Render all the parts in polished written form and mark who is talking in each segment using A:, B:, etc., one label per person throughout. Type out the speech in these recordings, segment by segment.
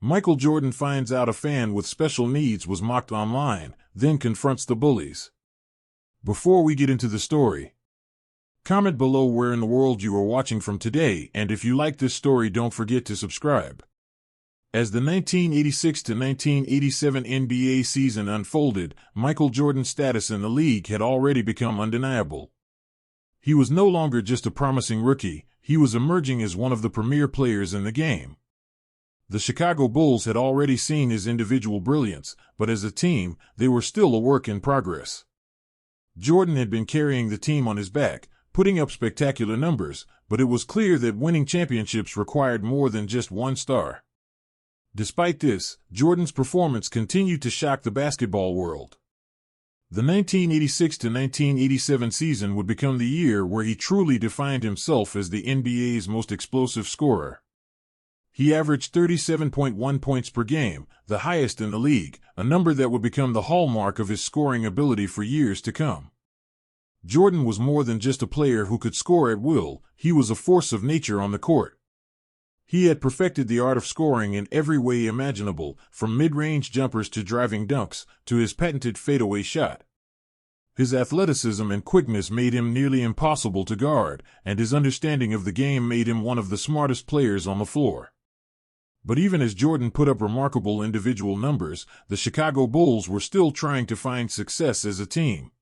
A: Michael Jordan finds out a fan with special needs was mocked online, then confronts the bullies. Before we get into the story, comment below where in the world you are watching from today, and if you like this story, don't forget to subscribe. As the 1986 to 1987 NBA season unfolded, Michael Jordan's status in the league had already become undeniable. He was no longer just a promising rookie, he was emerging as one of the premier players in the game. The Chicago Bulls had already seen his individual brilliance, but as a team, they were still a work in progress. Jordan had been carrying the team on his back, putting up spectacular numbers, but it was clear that winning championships required more than just one star. Despite this, Jordan's performance continued to shock the basketball world. The 1986 to 1987 season would become the year where he truly defined himself as the NBA's most explosive scorer. He averaged 37.1 points per game, the highest in the league, a number that would become the hallmark of his scoring ability for years to come. Jordan was more than just a player who could score at will, he was a force of nature on the court. He had perfected the art of scoring in every way imaginable, from mid-range jumpers to driving dunks, to his patented fadeaway shot. His athleticism and quickness made him nearly impossible to guard, and his understanding of the game made him one of the smartest players on the floor. But even as Jordan put up remarkable individual numbers, the Chicago Bulls were still trying to find success as a team.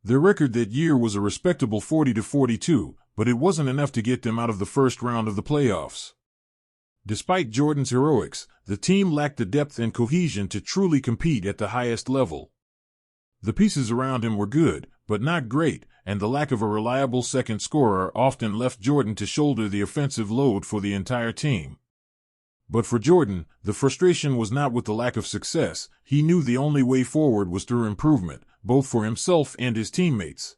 A: Their record that year was a respectable 40-42, but it wasn't enough to get them out of the first round of the playoffs. Despite Jordan's heroics, the team lacked the depth and cohesion to truly compete at the highest level. The pieces around him were good, but not great, and the lack of a reliable second scorer often left Jordan to shoulder the offensive load for the entire team. But for Jordan, the frustration was not with the lack of success. He knew the only way forward was through improvement, both for himself and his teammates.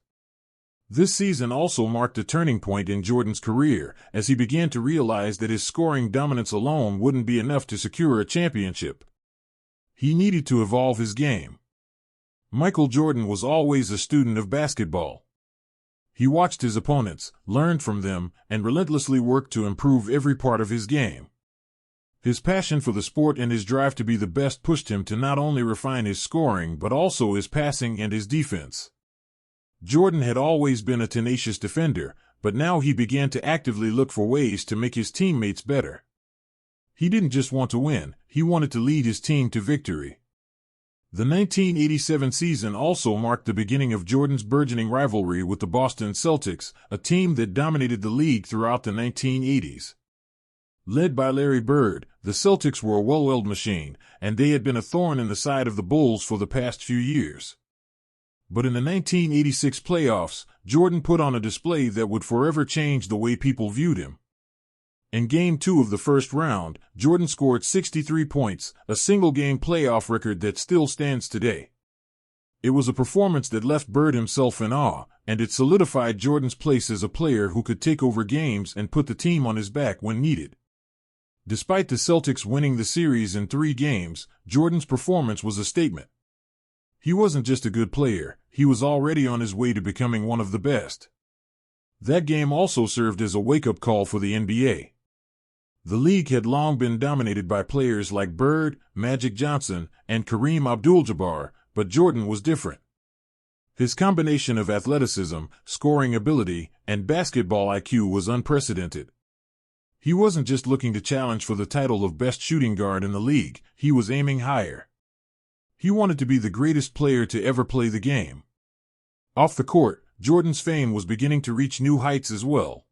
A: This season also marked a turning point in Jordan's career, as he began to realize that his scoring dominance alone wouldn't be enough to secure a championship. He needed to evolve his game. Michael Jordan was always a student of basketball. He watched his opponents, learned from them, and relentlessly worked to improve every part of his game. His passion for the sport and his drive to be the best pushed him to not only refine his scoring but also his passing and his defense. Jordan had always been a tenacious defender, but now he began to actively look for ways to make his teammates better. He didn't just want to win, he wanted to lead his team to victory. The 1987 season also marked the beginning of Jordan's burgeoning rivalry with the Boston Celtics, a team that dominated the league throughout the 1980s. Led by Larry Bird, the Celtics were a well-oiled machine, and they had been a thorn in the side of the Bulls for the past few years. But in the 1986 playoffs, Jordan put on a display that would forever change the way people viewed him. In Game 2 of the first round, Jordan scored 63 points, a single-game playoff record that still stands today. It was a performance that left Bird himself in awe, and it solidified Jordan's place as a player who could take over games and put the team on his back when needed. Despite the Celtics winning the series in 3 games, Jordan's performance was a statement. He wasn't just a good player, he was already on his way to becoming one of the best. That game also served as a wake-up call for the NBA. The league had long been dominated by players like Bird, Magic Johnson, and Kareem Abdul-Jabbar, but Jordan was different. His combination of athleticism, scoring ability, and basketball IQ was unprecedented. He wasn't just looking to challenge for the title of best shooting guard in the league, he was aiming higher. He wanted to be the greatest player to ever play the game. Off the court, Jordan's fame was beginning to reach new heights as well.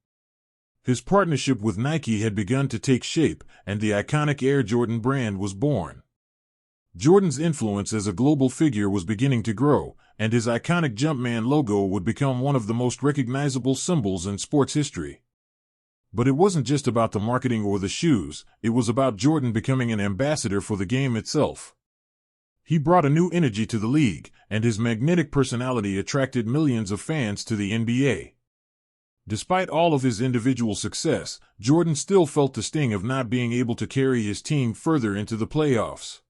A: His partnership with Nike had begun to take shape, and the iconic Air Jordan brand was born. Jordan's influence as a global figure was beginning to grow, and his iconic Jumpman logo would become one of the most recognizable symbols in sports history. But it wasn't just about the marketing or the shoes, it was about Jordan becoming an ambassador for the game itself. He brought a new energy to the league, and his magnetic personality attracted millions of fans to the NBA. Despite all of his individual success, Jordan still felt the sting of not being able to carry his team further into the playoffs.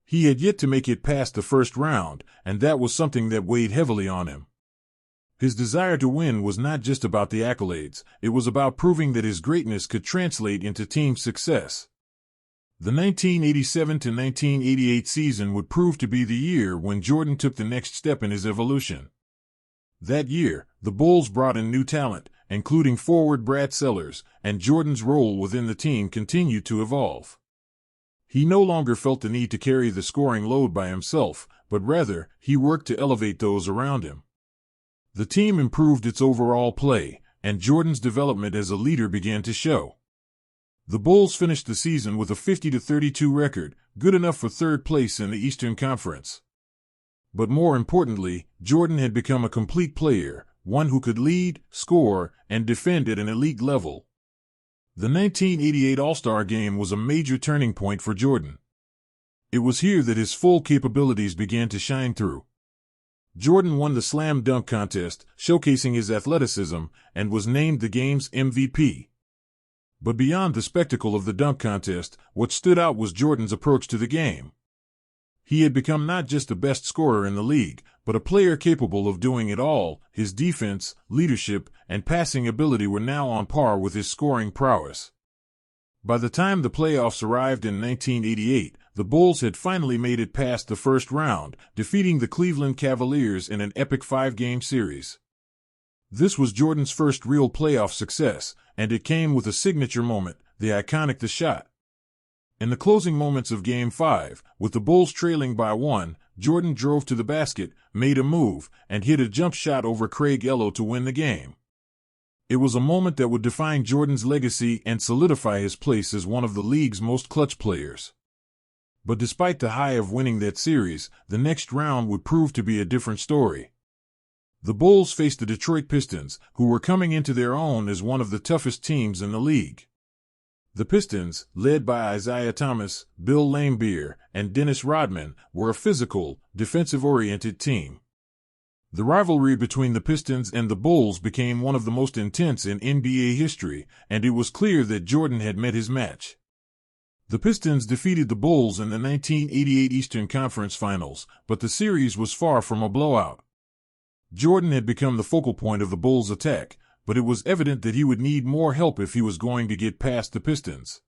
A: He had yet to make it past the first round, and that was something that weighed heavily on him. His desire to win was not just about the accolades, it was about proving that his greatness could translate into team success. The 1987 to 1988 season would prove to be the year when Jordan took the next step in his evolution. That year, the Bulls brought in new talent, including forward Brad Sellers, and Jordan's role within the team continued to evolve. He no longer felt the need to carry the scoring load by himself, but rather, he worked to elevate those around him. The team improved its overall play, and Jordan's development as a leader began to show. The Bulls finished the season with a 50-32 record, good enough for third place in the Eastern Conference. But more importantly, Jordan had become a complete player, one who could lead, score, and defend at an elite level. The 1988 All-Star Game was a major turning point for Jordan. It was here that his full capabilities began to shine through. Jordan won the slam dunk contest, showcasing his athleticism, and was named the game's MVP. But beyond the spectacle of the dunk contest, what stood out was Jordan's approach to the game. He had become not just the best scorer in the league, but a player capable of doing it all. His defense, leadership, and passing ability were now on par with his scoring prowess. By the time the playoffs arrived in 1988, the Bulls had finally made it past the first round, defeating the Cleveland Cavaliers in an epic 5-game series. This was Jordan's first real playoff success, and it came with a signature moment, the iconic The Shot. In the closing moments of Game 5, with the Bulls trailing by 1, Jordan drove to the basket, made a move, and hit a jump shot over Craig Ello to win the game. It was a moment that would define Jordan's legacy and solidify his place as one of the league's most clutch players. But despite the high of winning that series, the next round would prove to be a different story. The Bulls faced the Detroit Pistons, who were coming into their own as one of the toughest teams in the league. The Pistons, led by Isaiah Thomas, Bill Laimbeer, and Dennis Rodman, were a physical, defensive-oriented team. The rivalry between the Pistons and the Bulls became one of the most intense in NBA history, and it was clear that Jordan had met his match. The Pistons defeated the Bulls in the 1988 Eastern Conference Finals, but the series was far from a blowout. Jordan had become the focal point of the Bulls' attack, but it was evident that he would need more help if he was going to get past the Pistons.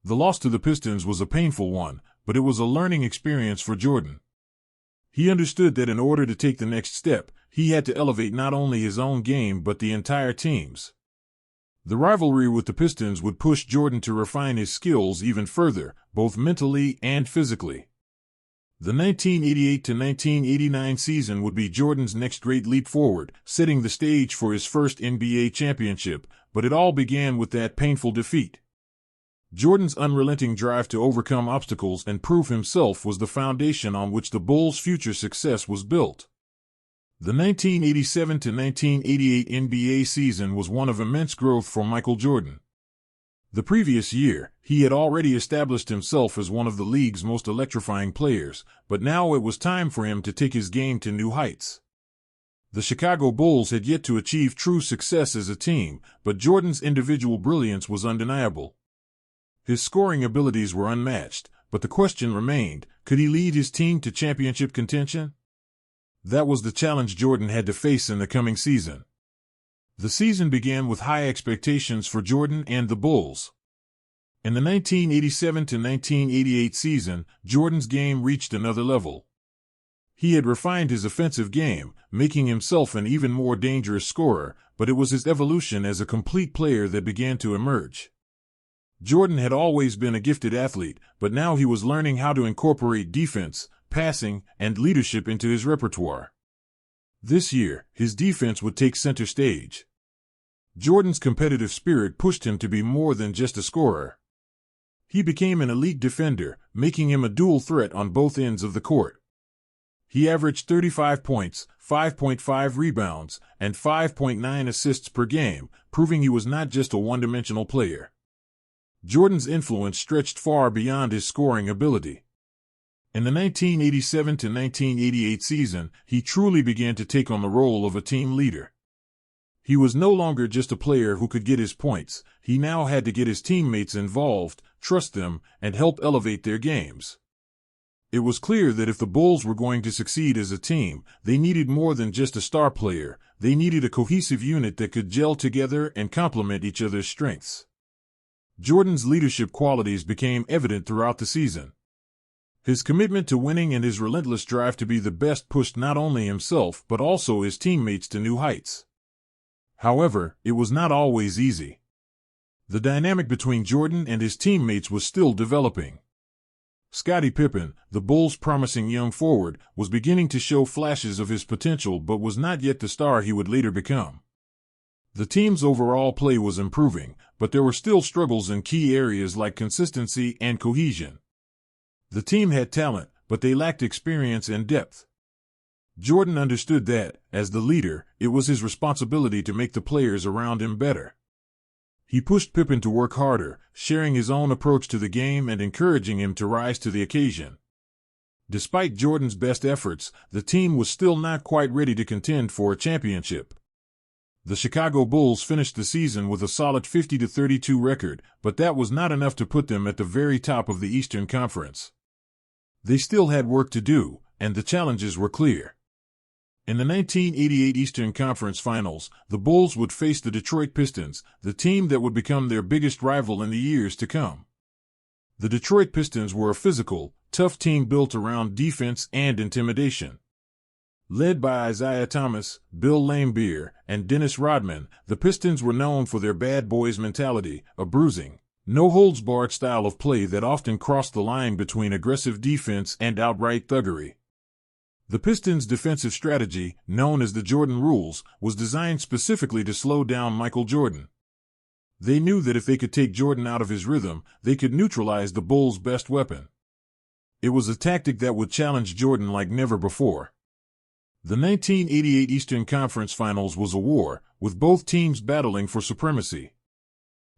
A: The loss to the Pistons was a painful one, but it was a learning experience for Jordan. He understood that in order to take the next step, he had to elevate not only his own game but the entire team's. The rivalry with the Pistons would push Jordan to refine his skills even further, both mentally and physically. The 1988 to 1989 season would be Jordan's next great leap forward, setting the stage for his first NBA championship, but it all began with that painful defeat. Jordan's unrelenting drive to overcome obstacles and prove himself was the foundation on which the Bulls' future success was built. The 1987 to 1988 NBA season was one of immense growth for Michael Jordan. The previous year, he had already established himself as one of the league's most electrifying players, but now it was time for him to take his game to new heights. The Chicago Bulls had yet to achieve true success as a team, but Jordan's individual brilliance was undeniable. His scoring abilities were unmatched, but the question remained, could he lead his team to championship contention? That was the challenge Jordan had to face in the coming season. The season began with high expectations for Jordan and the Bulls. In the 1987 to 1988 season, Jordan's game reached another level. He had refined his offensive game, making himself an even more dangerous scorer, but it was his evolution as a complete player that began to emerge. Jordan had always been a gifted athlete, but now he was learning how to incorporate defense, passing, and leadership into his repertoire. This year, his defense would take center stage. Jordan's competitive spirit pushed him to be more than just a scorer. He became an elite defender, making him a dual threat on both ends of the court. He averaged 35 points, 5.5 rebounds, and 5.9 assists per game, proving he was not just a one-dimensional player. Jordan's influence stretched far beyond his scoring ability. In the 1987 to 1988 season, he truly began to take on the role of a team leader. He was no longer just a player who could get his points, he now had to get his teammates involved, trust them, and help elevate their games. It was clear that if the Bulls were going to succeed as a team, they needed more than just a star player, they needed a cohesive unit that could gel together and complement each other's strengths. Jordan's leadership qualities became evident throughout the season. His commitment to winning and his relentless drive to be the best pushed not only himself but also his teammates to new heights. However, it was not always easy. The dynamic between Jordan and his teammates was still developing. Scottie Pippen, the Bulls' promising young forward, was beginning to show flashes of his potential but was not yet the star he would later become. The team's overall play was improving, but there were still struggles in key areas like consistency and cohesion. The team had talent, but they lacked experience and depth. Jordan understood that, as the leader, it was his responsibility to make the players around him better. He pushed Pippen to work harder, sharing his own approach to the game and encouraging him to rise to the occasion. Despite Jordan's best efforts, the team was still not quite ready to contend for a championship. The Chicago Bulls finished the season with a solid 50-32 record, but that was not enough to put them at the very top of the Eastern Conference. They still had work to do, and the challenges were clear. In the 1988 Eastern Conference Finals, the Bulls would face the Detroit Pistons, the team that would become their biggest rival in the years to come. The Detroit Pistons were a physical, tough team built around defense and intimidation. Led by Isaiah Thomas, Bill Laimbeer, and Dennis Rodman, the Pistons were known for their bad boys mentality, a bruising, no-holds-barred style of play that often crossed the line between aggressive defense and outright thuggery. The Pistons' defensive strategy, known as the Jordan Rules, was designed specifically to slow down Michael Jordan. They knew that if they could take Jordan out of his rhythm, they could neutralize the Bulls' best weapon. It was a tactic that would challenge Jordan like never before. The 1988 Eastern Conference Finals was a war, with both teams battling for supremacy.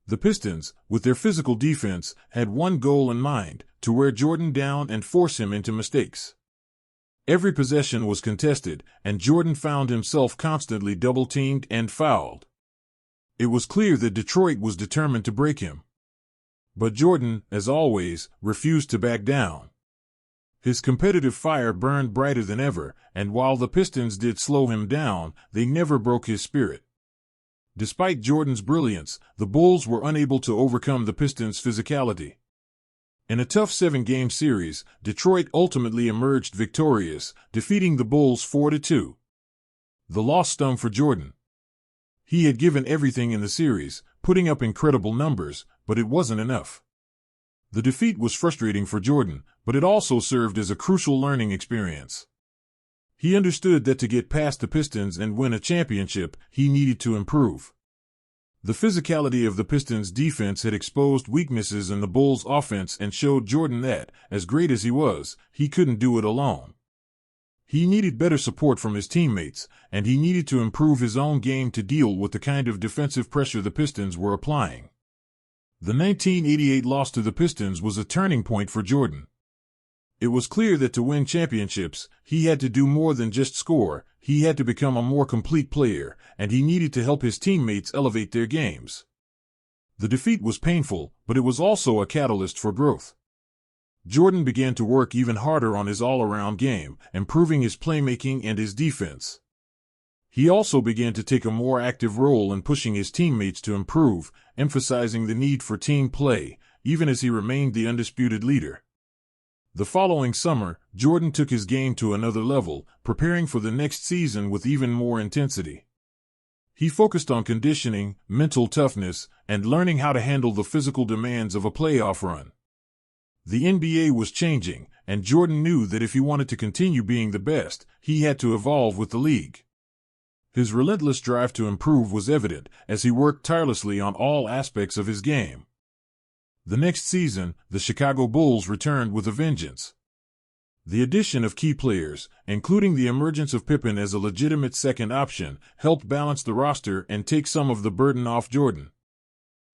A: The Pistons, with their physical defense, had one goal in mind: to wear Jordan down and force him into mistakes. Every possession was contested, and Jordan found himself constantly double-teamed and fouled. It was clear that Detroit was determined to break him. But Jordan, as always, refused to back down. His competitive fire burned brighter than ever, and while the Pistons did slow him down, they never broke his spirit. Despite Jordan's brilliance, the Bulls were unable to overcome the Pistons' physicality. In a tough 7-game series, Detroit ultimately emerged victorious, defeating the Bulls 4-2. The loss stung for Jordan. He had given everything in the series, putting up incredible numbers, but it wasn't enough. The defeat was frustrating for Jordan, but it also served as a crucial learning experience. He understood that to get past the Pistons and win a championship, he needed to improve. The physicality of the Pistons' defense had exposed weaknesses in the Bulls' offense and showed Jordan that, as great as he was, he couldn't do it alone. He needed better support from his teammates, and he needed to improve his own game to deal with the kind of defensive pressure the Pistons were applying. The 1988 loss to the Pistons was a turning point for Jordan. It was clear that to win championships, he had to do more than just score. He had to become a more complete player, and he needed to help his teammates elevate their games. The defeat was painful, but it was also a catalyst for growth. Jordan began to work even harder on his all-around game, improving his playmaking and his defense. He also began to take a more active role in pushing his teammates to improve, emphasizing the need for team play, even as he remained the undisputed leader. The following summer, Jordan took his game to another level, preparing for the next season with even more intensity. He focused on conditioning, mental toughness, and learning how to handle the physical demands of a playoff run. The NBA was changing, and Jordan knew that if he wanted to continue being the best, he had to evolve with the league. His relentless drive to improve was evident as he worked tirelessly on all aspects of his game. The next season, the Chicago Bulls returned with a vengeance. The addition of key players, including the emergence of Pippen as a legitimate second option, helped balance the roster and take some of the burden off Jordan.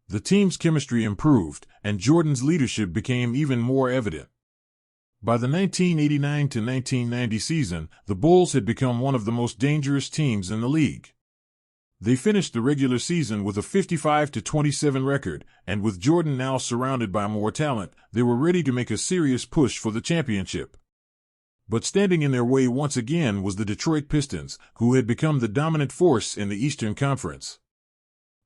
A: The team's chemistry improved, and Jordan's leadership became even more evident. By the 1989-1990 season, the Bulls had become one of the most dangerous teams in the league. They finished the regular season with a 55-27 record, and with Jordan now surrounded by more talent, they were ready to make a serious push for the championship. But standing in their way once again was the Detroit Pistons, who had become the dominant force in the Eastern Conference.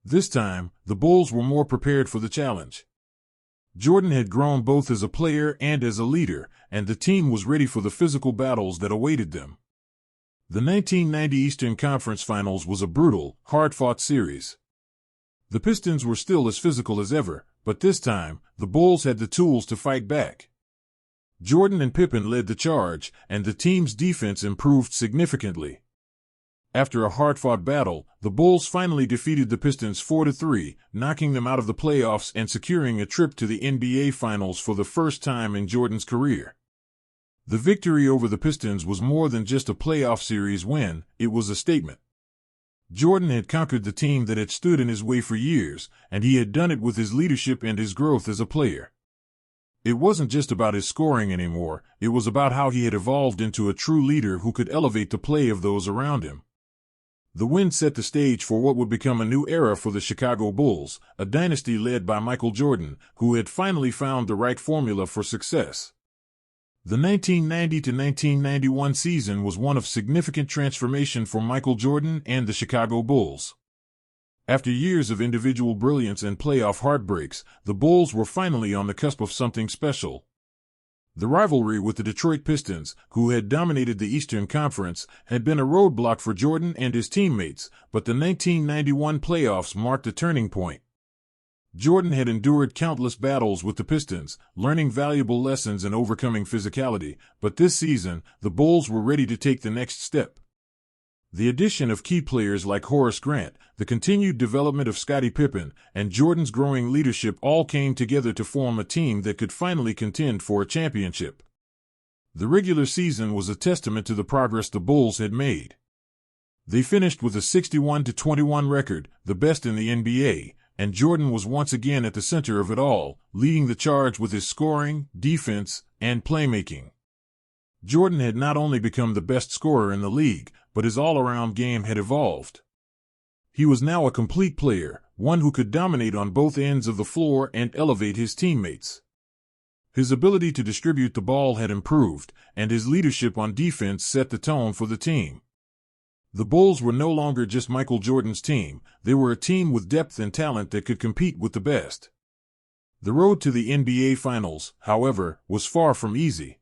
A: This time, the Bulls were more prepared for the challenge. Jordan had grown both as a player and as a leader, and the team was ready for the physical battles that awaited them. The 1990 Eastern Conference Finals was a brutal, hard-fought series. The Pistons were still as physical as ever, but this time, the Bulls had the tools to fight back. Jordan and Pippen led the charge, and the team's defense improved significantly. After a hard-fought battle, the Bulls finally defeated the Pistons 4-3, knocking them out of the playoffs and securing a trip to the NBA Finals for the first time in Jordan's career. The victory over the Pistons was more than just a playoff series win, it was a statement. Jordan had conquered the team that had stood in his way for years, and he had done it with his leadership and his growth as a player. It wasn't just about his scoring anymore, it was about how he had evolved into a true leader who could elevate the play of those around him. The win set the stage for what would become a new era for the Chicago Bulls, a dynasty led by Michael Jordan, who had finally found the right formula for success. The 1990-1991 season was one of significant transformation for Michael Jordan and the Chicago Bulls. After years of individual brilliance and playoff heartbreaks, the Bulls were finally on the cusp of something special. The rivalry with the Detroit Pistons, who had dominated the Eastern Conference, had been a roadblock for Jordan and his teammates, but the 1991 playoffs marked a turning point. Jordan had endured countless battles with the Pistons, learning valuable lessons and overcoming physicality, but this season, the Bulls were ready to take the next step. The addition of key players like Horace Grant, the continued development of Scottie Pippen, and Jordan's growing leadership all came together to form a team that could finally contend for a championship. The regular season was a testament to the progress the Bulls had made. They finished with a 61-21 record, the best in the NBA, and Jordan was once again at the center of it all, leading the charge with his scoring, defense, and playmaking. Jordan had not only become the best scorer in the league, but his all-around game had evolved. He was now a complete player, one who could dominate on both ends of the floor and elevate his teammates. His ability to distribute the ball had improved, and his leadership on defense set the tone for the team. The Bulls were no longer just Michael Jordan's team, they were a team with depth and talent that could compete with the best. The road to the NBA Finals, however, was far from easy.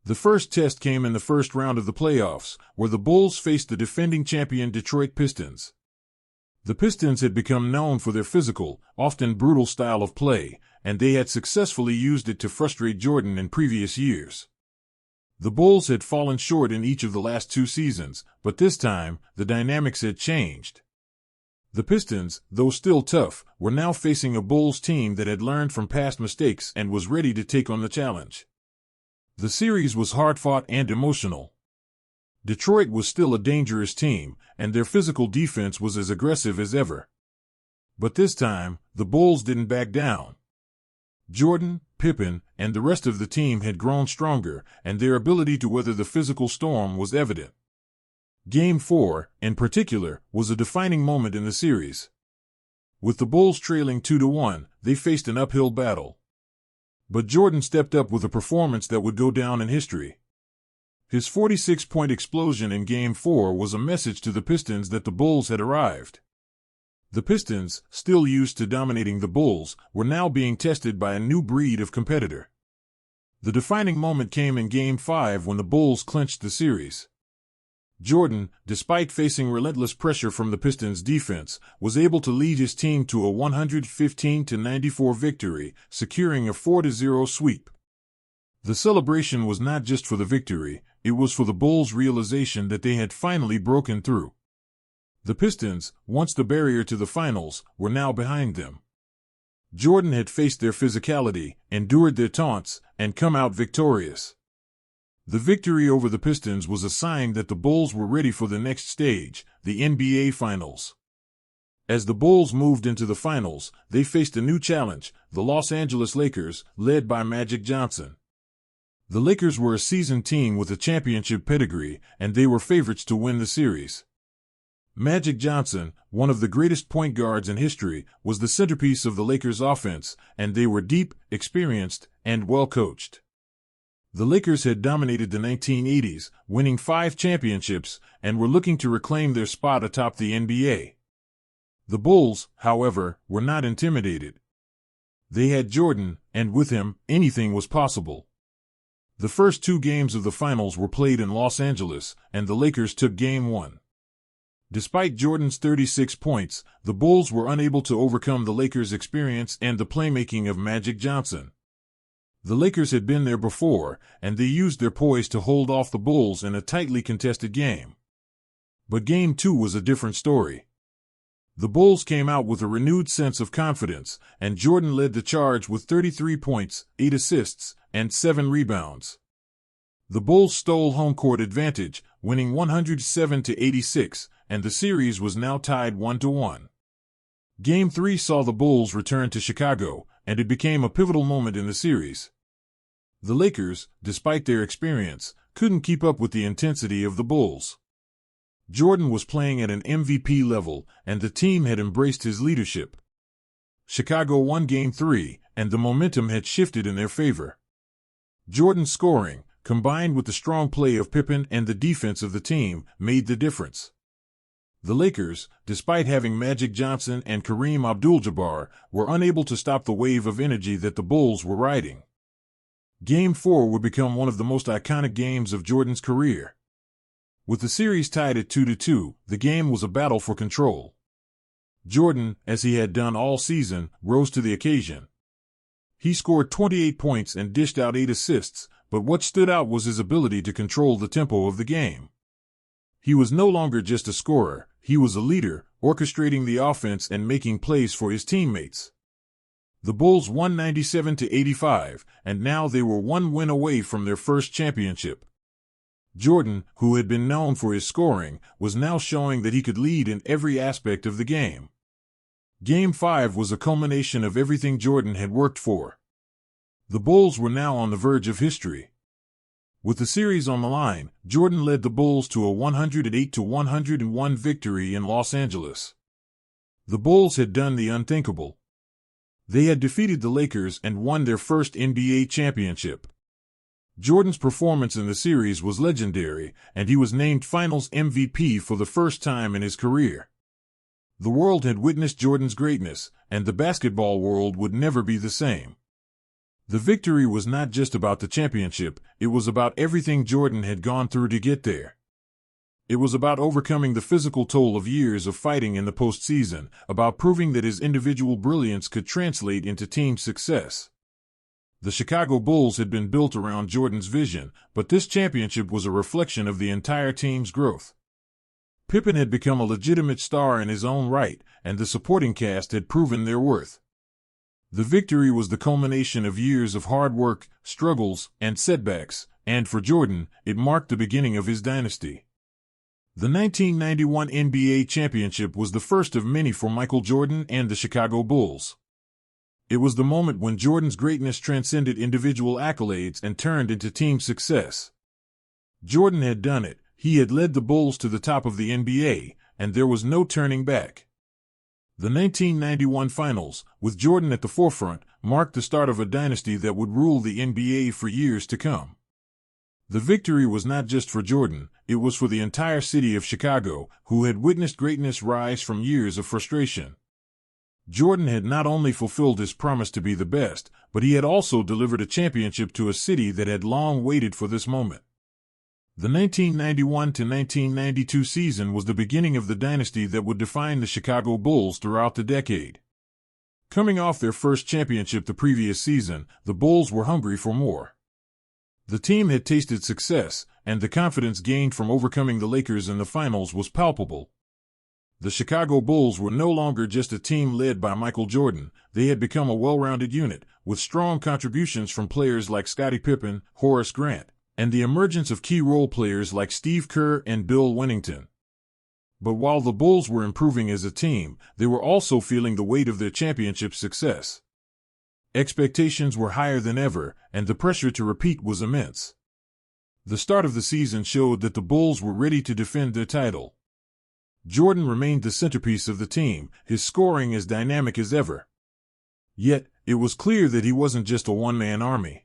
A: The first test came in the first round of the playoffs, where the Bulls faced the defending champion Detroit Pistons. The Pistons had become known for their physical, often brutal style of play, and they had successfully used it to frustrate Jordan in previous years. The Bulls had fallen short in each of the last two seasons, but this time, the dynamics had changed. The Pistons, though still tough, were now facing a Bulls team that had learned from past mistakes and was ready to take on the challenge. The series was hard-fought and emotional. Detroit was still a dangerous team, and their physical defense was as aggressive as ever. But this time, the Bulls didn't back down. Jordan, Pippen, and the rest of the team had grown stronger, and their ability to weather the physical storm was evident. Game 4, in particular, was a defining moment in the series. With the Bulls trailing 2-1, they faced an uphill battle. But Jordan stepped up with a performance that would go down in history. His 46-point explosion in Game 4 was a message to the Pistons that the Bulls had arrived. The Pistons, still used to dominating the Bulls, were now being tested by a new breed of competitor. The defining moment came in Game 5 when the Bulls clinched the series. Jordan, despite facing relentless pressure from the Pistons' defense, was able to lead his team to a 115-94 victory, securing a 4-0 sweep. The celebration was not just for the victory, it was for the Bulls' realization that they had finally broken through. The Pistons, once the barrier to the finals, were now behind them. Jordan had faced their physicality, endured their taunts, and come out victorious. The victory over the Pistons was a sign that the Bulls were ready for the next stage, the NBA Finals. As the Bulls moved into the finals, they faced a new challenge, the Los Angeles Lakers, led by Magic Johnson. The Lakers were a seasoned team with a championship pedigree, and they were favorites to win the series. Magic Johnson, one of the greatest point guards in history, was the centerpiece of the Lakers' offense, and they were deep, experienced, and well-coached. The Lakers had dominated the 1980s, winning 5 championships, and were looking to reclaim their spot atop the NBA. The Bulls, however, were not intimidated. They had Jordan, and with him, anything was possible. The first two games of the finals were played in Los Angeles, and the Lakers took Game 1. Despite Jordan's 36 points, the Bulls were unable to overcome the Lakers' experience and the playmaking of Magic Johnson. The Lakers had been there before, and they used their poise to hold off the Bulls in a tightly contested game. But Game 2 was a different story. The Bulls came out with a renewed sense of confidence, and Jordan led the charge with 33 points, 8 assists, and 7 rebounds. The Bulls stole home court advantage, winning 107-86, and the series was now tied 1-1. Game 3 saw the Bulls return to Chicago, and it became a pivotal moment in the series. The Lakers, despite their experience, couldn't keep up with the intensity of the Bulls. Jordan was playing at an MVP level, and the team had embraced his leadership. Chicago won Game 3, and the momentum had shifted in their favor. Jordan's scoring, combined with the strong play of Pippen and the defense of the team, made the difference. The Lakers, despite having Magic Johnson and Kareem Abdul-Jabbar, were unable to stop the wave of energy that the Bulls were riding. Game 4 would become one of the most iconic games of Jordan's career. With the series tied at 2-2, the game was a battle for control. Jordan, as he had done all season, rose to the occasion. He scored 28 points and dished out 8 assists, but what stood out was his ability to control the tempo of the game. He was no longer just a scorer, he was a leader, orchestrating the offense and making plays for his teammates. The Bulls won 97-85, and now they were one win away from their first championship. Jordan, who had been known for his scoring, was now showing that he could lead in every aspect of the game. Game 5 was a culmination of everything Jordan had worked for. The Bulls were now on the verge of history. With the series on the line, Jordan led the Bulls to a 108-101 victory in Los Angeles. The Bulls had done the unthinkable. They had defeated the Lakers and won their first NBA championship. Jordan's performance in the series was legendary, and he was named Finals MVP for the first time in his career. The world had witnessed Jordan's greatness, and the basketball world would never be the same. The victory was not just about the championship, it was about everything Jordan had gone through to get there. It was about overcoming the physical toll of years of fighting in the postseason, about proving that his individual brilliance could translate into team success. The Chicago Bulls had been built around Jordan's vision, but this championship was a reflection of the entire team's growth. Pippen had become a legitimate star in his own right, and the supporting cast had proven their worth. The victory was the culmination of years of hard work, struggles, and setbacks, and for Jordan, it marked the beginning of his dynasty. The 1991 NBA championship was the first of many for Michael Jordan and the Chicago Bulls. It was the moment when Jordan's greatness transcended individual accolades and turned into team success. Jordan had done it, he had led the Bulls to the top of the NBA, and there was no turning back. The 1991 Finals, with Jordan at the forefront, marked the start of a dynasty that would rule the NBA for years to come. The victory was not just for Jordan, it was for the entire city of Chicago, who had witnessed greatness rise from years of frustration. Jordan had not only fulfilled his promise to be the best, but he had also delivered a championship to a city that had long waited for this moment. The 1991-1992 season was the beginning of the dynasty that would define the Chicago Bulls throughout the decade. Coming off their first championship the previous season, the Bulls were hungry for more. The team had tasted success, and the confidence gained from overcoming the Lakers in the finals was palpable. The Chicago Bulls were no longer just a team led by Michael Jordan, they had become a well-rounded unit, with strong contributions from players like Scottie Pippen, Horace Grant, and the emergence of key role players like Steve Kerr and Bill Wennington. But while the Bulls were improving as a team, they were also feeling the weight of their championship success. Expectations were higher than ever, and the pressure to repeat was immense. The start of the season showed that the Bulls were ready to defend their title. Jordan remained the centerpiece of the team, his scoring as dynamic as ever. Yet, it was clear that he wasn't just a one-man army.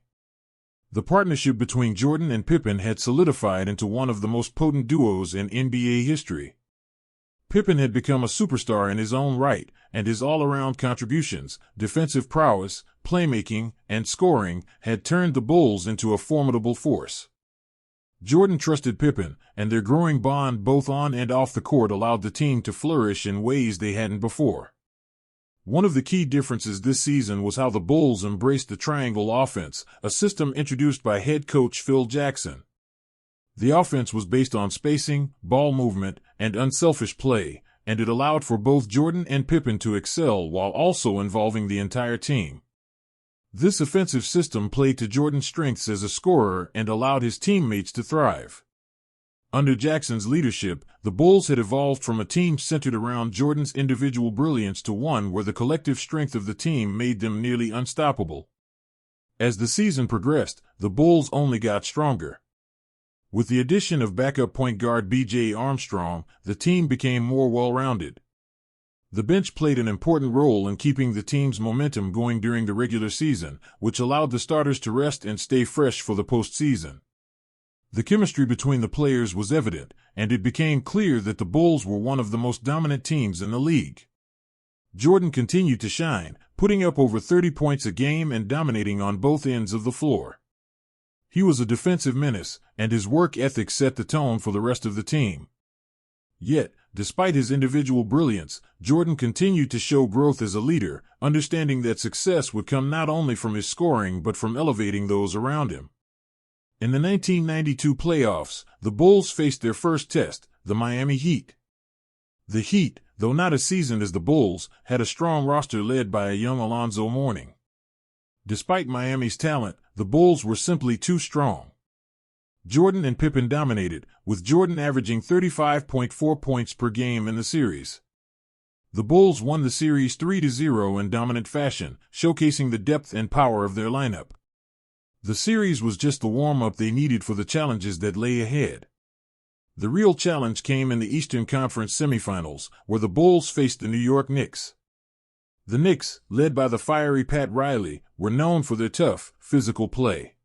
A: The partnership between Jordan and Pippen had solidified into one of the most potent duos in NBA history. Pippen had become a superstar in his own right, and his all-around contributions, defensive prowess, playmaking, and scoring had turned the Bulls into a formidable force. Jordan trusted Pippen, and their growing bond both on and off the court allowed the team to flourish in ways they hadn't before. One of the key differences this season was how the Bulls embraced the triangle offense, a system introduced by head coach Phil Jackson. The offense was based on spacing, ball movement, and unselfish play, and it allowed for both Jordan and Pippen to excel while also involving the entire team. This offensive system played to Jordan's strengths as a scorer and allowed his teammates to thrive. Under Jackson's leadership, the Bulls had evolved from a team centered around Jordan's individual brilliance to one where the collective strength of the team made them nearly unstoppable. As the season progressed, the Bulls only got stronger. With the addition of backup point guard B.J. Armstrong, the team became more well-rounded. The bench played an important role in keeping the team's momentum going during the regular season, which allowed the starters to rest and stay fresh for the postseason. The chemistry between the players was evident, and it became clear that the Bulls were one of the most dominant teams in the league. Jordan continued to shine, putting up over 30 points a game and dominating on both ends of the floor. He was a defensive menace, and his work ethic set the tone for the rest of the team. Yet, despite his individual brilliance, Jordan continued to show growth as a leader, understanding that success would come not only from his scoring but from elevating those around him. In the 1992 playoffs, the Bulls faced their first test, the Miami Heat. The Heat, though not as seasoned as the Bulls, had a strong roster led by a young Alonzo Mourning. Despite Miami's talent, the Bulls were simply too strong. Jordan and Pippen dominated, with Jordan averaging 35.4 points per game in the series. The Bulls won the series 3-0 in dominant fashion, showcasing the depth and power of their lineup. The series was just the warm-up they needed for the challenges that lay ahead. The real challenge came in the Eastern Conference semifinals, where the Bulls faced the New York Knicks. The Knicks, led by the fiery Pat Riley, were known for their tough, physical play.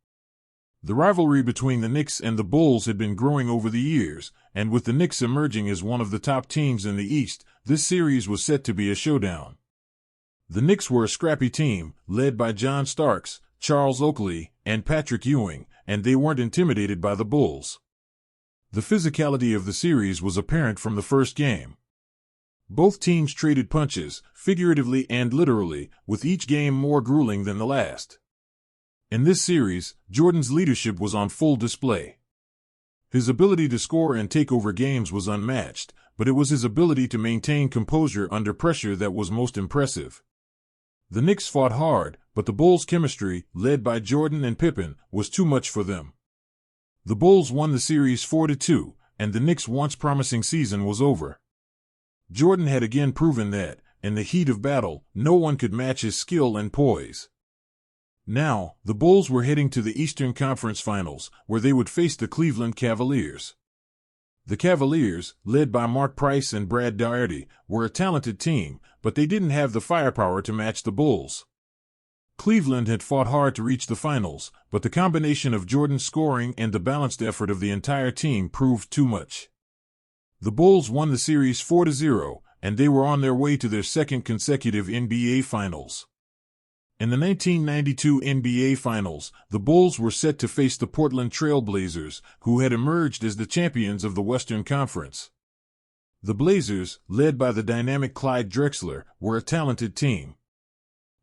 A: The rivalry between the Knicks and the Bulls had been growing over the years, and with the Knicks emerging as one of the top teams in the East, this series was set to be a showdown. The Knicks were a scrappy team, led by John Starks, Charles Oakley, and Patrick Ewing, and they weren't intimidated by the Bulls. The physicality of the series was apparent from the first game. Both teams traded punches, figuratively and literally, with each game more grueling than the last. In this series, Jordan's leadership was on full display. His ability to score and take over games was unmatched, but it was his ability to maintain composure under pressure that was most impressive. The Knicks fought hard, but the Bulls' chemistry, led by Jordan and Pippen, was too much for them. The Bulls won the series 4-2, and the Knicks' once promising season was over. Jordan had again proven that, in the heat of battle, no one could match his skill and poise. Now, the Bulls were heading to the Eastern Conference Finals, where they would face the Cleveland Cavaliers. The Cavaliers, led by Mark Price and Brad Daugherty, were a talented team, but they didn't have the firepower to match the Bulls. Cleveland had fought hard to reach the finals, but the combination of Jordan's scoring and the balanced effort of the entire team proved too much. The Bulls won the series 4-0, and they were on their way to their second consecutive NBA Finals. In the 1992 NBA Finals, the Bulls were set to face the Portland Trail Blazers, who had emerged as the champions of the Western Conference. The Blazers, led by the dynamic Clyde Drexler, were a talented team.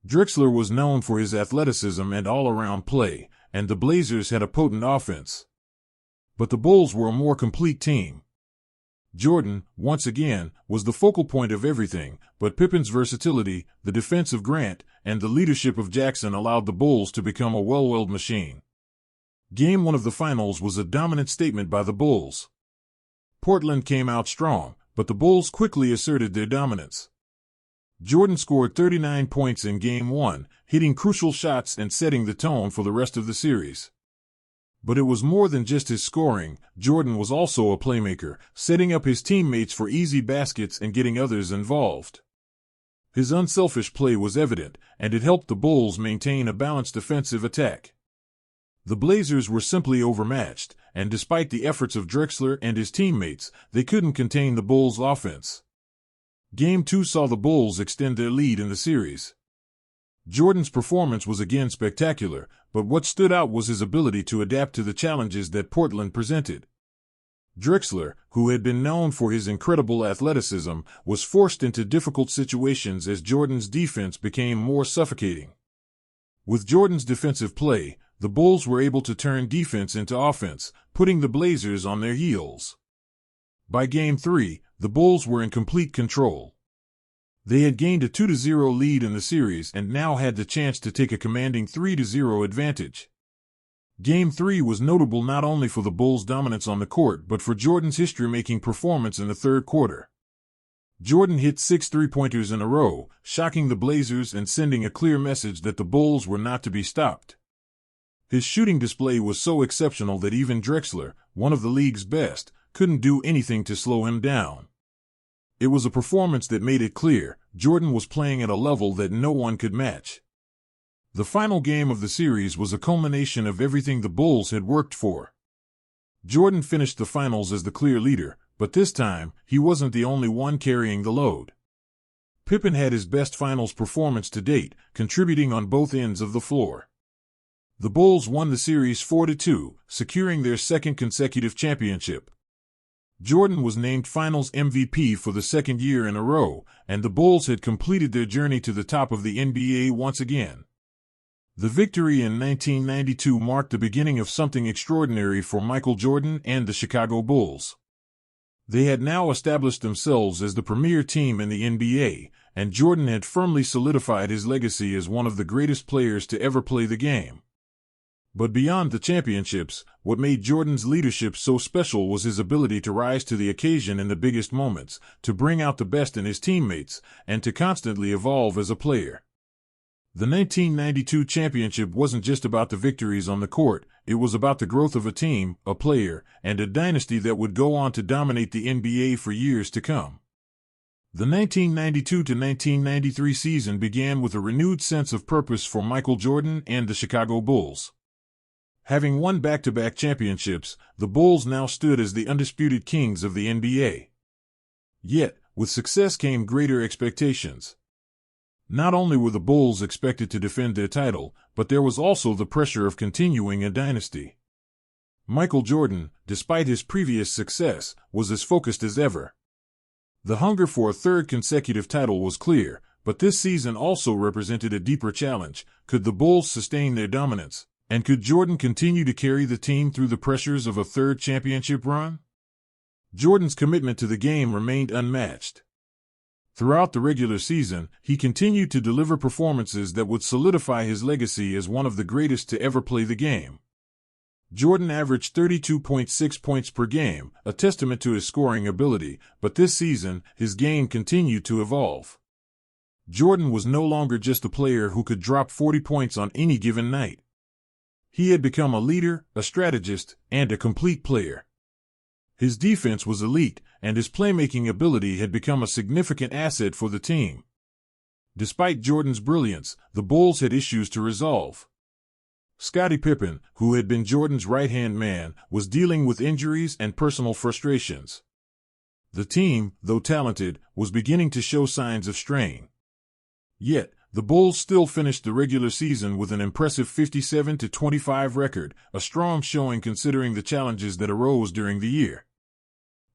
A: Drexler was known for his athleticism and all-around play, and the Blazers had a potent offense. But the Bulls were a more complete team. Jordan, once again, was the focal point of everything, but Pippen's versatility, the defense of Grant, and the leadership of Jackson allowed the Bulls to become a well-oiled machine. Game 1 of the finals was a dominant statement by the Bulls. Portland came out strong, but the Bulls quickly asserted their dominance. Jordan scored 39 points in Game 1, hitting crucial shots and setting the tone for the rest of the series. But it was more than just his scoring. Jordan was also a playmaker, setting up his teammates for easy baskets and getting others involved. His unselfish play was evident, and it helped the Bulls maintain a balanced defensive attack. The Blazers were simply overmatched, and despite the efforts of Drexler and his teammates, they couldn't contain the Bulls' offense. Game 2 saw the Bulls extend their lead in the series. Jordan's performance was again spectacular, but what stood out was his ability to adapt to the challenges that Portland presented. Drexler, who had been known for his incredible athleticism, was forced into difficult situations as Jordan's defense became more suffocating. With Jordan's defensive play, the Bulls were able to turn defense into offense, putting the Blazers on their heels. By Game 3, the Bulls were in complete control. They had gained a 2-0 lead in the series and now had the chance to take a commanding 3-0 advantage. Game 3 was notable not only for the Bulls' dominance on the court but for Jordan's history-making performance in the third quarter. Jordan hit 6 three-pointers in a row, shocking the Blazers and sending a clear message that the Bulls were not to be stopped. His shooting display was so exceptional that even Drexler, one of the league's best, couldn't do anything to slow him down. It was a performance that made it clear Jordan was playing at a level that no one could match. The final game of the series was a culmination of everything the Bulls had worked for. Jordan finished the finals as the clear leader, but this time, he wasn't the only one carrying the load. Pippen had his best finals performance to date, contributing on both ends of the floor. The Bulls won the series 4-2, securing their second consecutive championship. Jordan was named Finals MVP for the second year in a row, and the Bulls had completed their journey to the top of the NBA once again. The victory in 1992 marked the beginning of something extraordinary for Michael Jordan and the Chicago Bulls. They had now established themselves as the premier team in the NBA, and Jordan had firmly solidified his legacy as one of the greatest players to ever play the game. But beyond the championships, what made Jordan's leadership so special was his ability to rise to the occasion in the biggest moments, to bring out the best in his teammates, and to constantly evolve as a player. The 1992 championship wasn't just about the victories on the court, it was about the growth of a team, a player, and a dynasty that would go on to dominate the NBA for years to come. The 1992-1993 season began with a renewed sense of purpose for Michael Jordan and the Chicago Bulls. Having won back-to-back championships, the Bulls now stood as the undisputed kings of the NBA. Yet, with success came greater expectations. Not only were the Bulls expected to defend their title, but there was also the pressure of continuing a dynasty. Michael Jordan, despite his previous success, was as focused as ever. The hunger for a third consecutive title was clear, but this season also represented a deeper challenge. Could the Bulls sustain their dominance? And could Jordan continue to carry the team through the pressures of a third championship run? Jordan's commitment to the game remained unmatched. Throughout the regular season, he continued to deliver performances that would solidify his legacy as one of the greatest to ever play the game. Jordan averaged 32.6 points per game, a testament to his scoring ability, but this season, his game continued to evolve. Jordan was no longer just a player who could drop 40 points on any given night. He had become a leader, a strategist, and a complete player. His defense was elite, and his playmaking ability had become a significant asset for the team. Despite Jordan's brilliance, the Bulls had issues to resolve. Scottie Pippen, who had been Jordan's right-hand man, was dealing with injuries and personal frustrations. The team, though talented, was beginning to show signs of strain. Yet, the Bulls still finished the regular season with an impressive 57-25 record, a strong showing considering the challenges that arose during the year.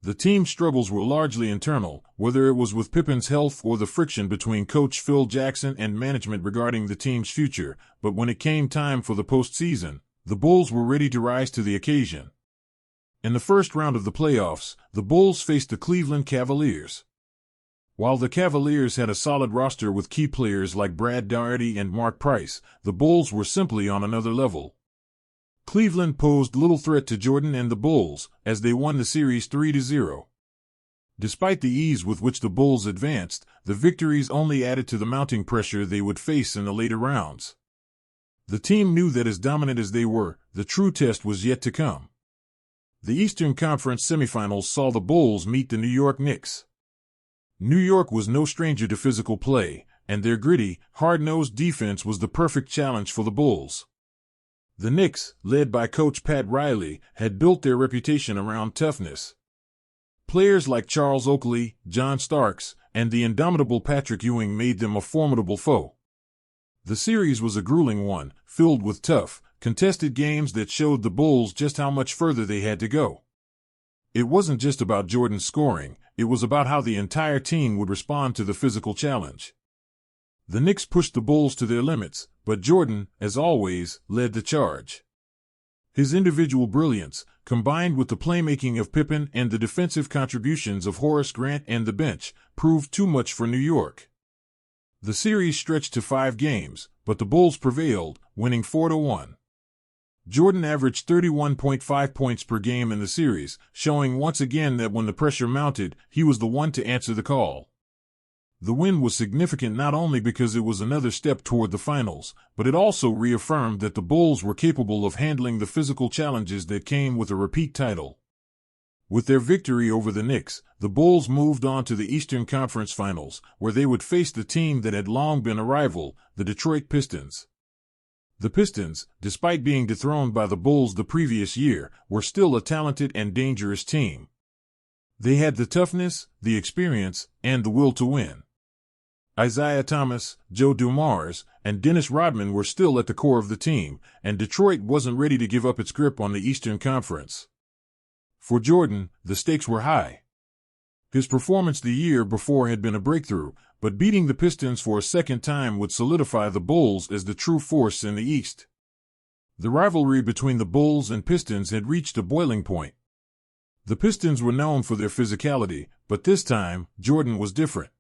A: The team's struggles were largely internal, whether it was with Pippen's health or the friction between coach Phil Jackson and management regarding the team's future, but when it came time for the postseason, the Bulls were ready to rise to the occasion. In the first round of the playoffs, the Bulls faced the Cleveland Cavaliers. While the Cavaliers had a solid roster with key players like Brad Daugherty and Mark Price, the Bulls were simply on another level. Cleveland posed little threat to Jordan and the Bulls, as they won the series 3-0. Despite the ease with which the Bulls advanced, the victories only added to the mounting pressure they would face in the later rounds. The team knew that as dominant as they were, the true test was yet to come. The Eastern Conference semifinals saw the Bulls meet the New York Knicks. New York was no stranger to physical play, and their gritty, hard-nosed defense was the perfect challenge for the Bulls. The Knicks, led by coach Pat Riley, had built their reputation around toughness. Players like Charles Oakley, John Starks, and the indomitable Patrick Ewing made them a formidable foe. The series was a grueling one, filled with tough, contested games that showed the Bulls just how much further they had to go. It wasn't just about Jordan's scoring, it was about how the entire team would respond to the physical challenge. The Knicks pushed the Bulls to their limits, but Jordan, as always, led the charge. His individual brilliance, combined with the playmaking of Pippen and the defensive contributions of Horace Grant and the bench, proved too much for New York. The series stretched to 5 games, but the Bulls prevailed, winning 4-1. Jordan averaged 31.5 points per game in the series, showing once again that when the pressure mounted, he was the one to answer the call. The win was significant not only because it was another step toward the finals, but it also reaffirmed that the Bulls were capable of handling the physical challenges that came with a repeat title. With their victory over the Knicks, the Bulls moved on to the Eastern Conference Finals, where they would face the team that had long been a rival, the Detroit Pistons. The Pistons, despite being dethroned by the Bulls the previous year, were still a talented and dangerous team. They had the toughness, the experience, and the will to win. Isaiah Thomas, Joe Dumars, and Dennis Rodman were still at the core of the team, and Detroit wasn't ready to give up its grip on the Eastern Conference. For Jordan, the stakes were high. His performance the year before had been a breakthrough, but beating the Pistons for a second time would solidify the Bulls as the true force in the East. The rivalry between the Bulls and Pistons had reached a boiling point. The Pistons were known for their physicality, but this time, Jordan was different.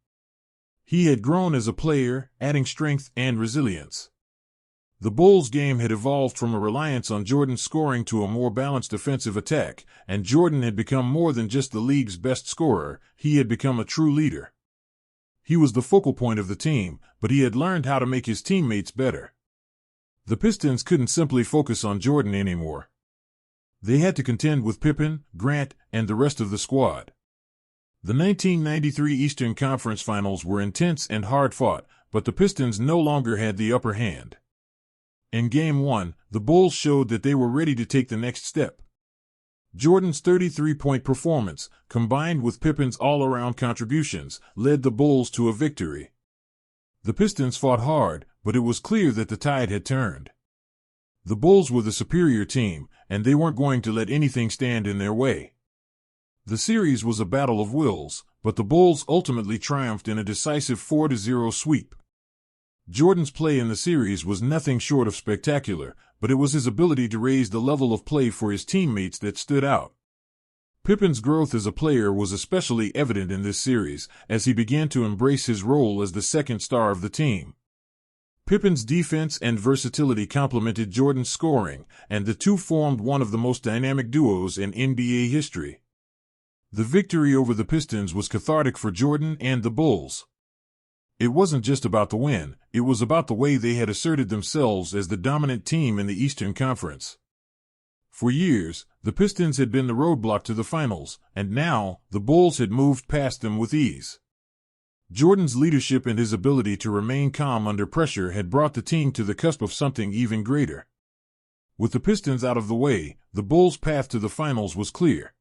A: He had grown as a player, adding strength and resilience. The Bulls' game had evolved from a reliance on Jordan's scoring to a more balanced defensive attack, and Jordan had become more than just the league's best scorer, he had become a true leader. He was the focal point of the team, but he had learned how to make his teammates better. The Pistons couldn't simply focus on Jordan anymore. They had to contend with Pippen, Grant, and the rest of the squad. The 1993 Eastern Conference Finals were intense and hard-fought, but the Pistons no longer had the upper hand. In Game 1, the Bulls showed that they were ready to take the next step. Jordan's 33-point performance, combined with Pippen's all-around contributions, led the Bulls to a victory. The Pistons fought hard, but it was clear that the tide had turned. The Bulls were the superior team, and they weren't going to let anything stand in their way. The series was a battle of wills, but the Bulls ultimately triumphed in a decisive 4-0 sweep. Jordan's play in the series was nothing short of spectacular, but it was his ability to raise the level of play for his teammates that stood out. Pippen's growth as a player was especially evident in this series, as he began to embrace his role as the second star of the team. Pippen's defense and versatility complemented Jordan's scoring, and the two formed one of the most dynamic duos in NBA history. The victory over the Pistons was cathartic for Jordan and the Bulls. It wasn't just about the win, it was about the way they had asserted themselves as the dominant team in the Eastern Conference. For years, the Pistons had been the roadblock to the finals, and now, the Bulls had moved past them with ease. Jordan's leadership and his ability to remain calm under pressure had brought the team to the cusp of something even greater. With the Pistons out of the way, the Bulls' path to the finals was clear.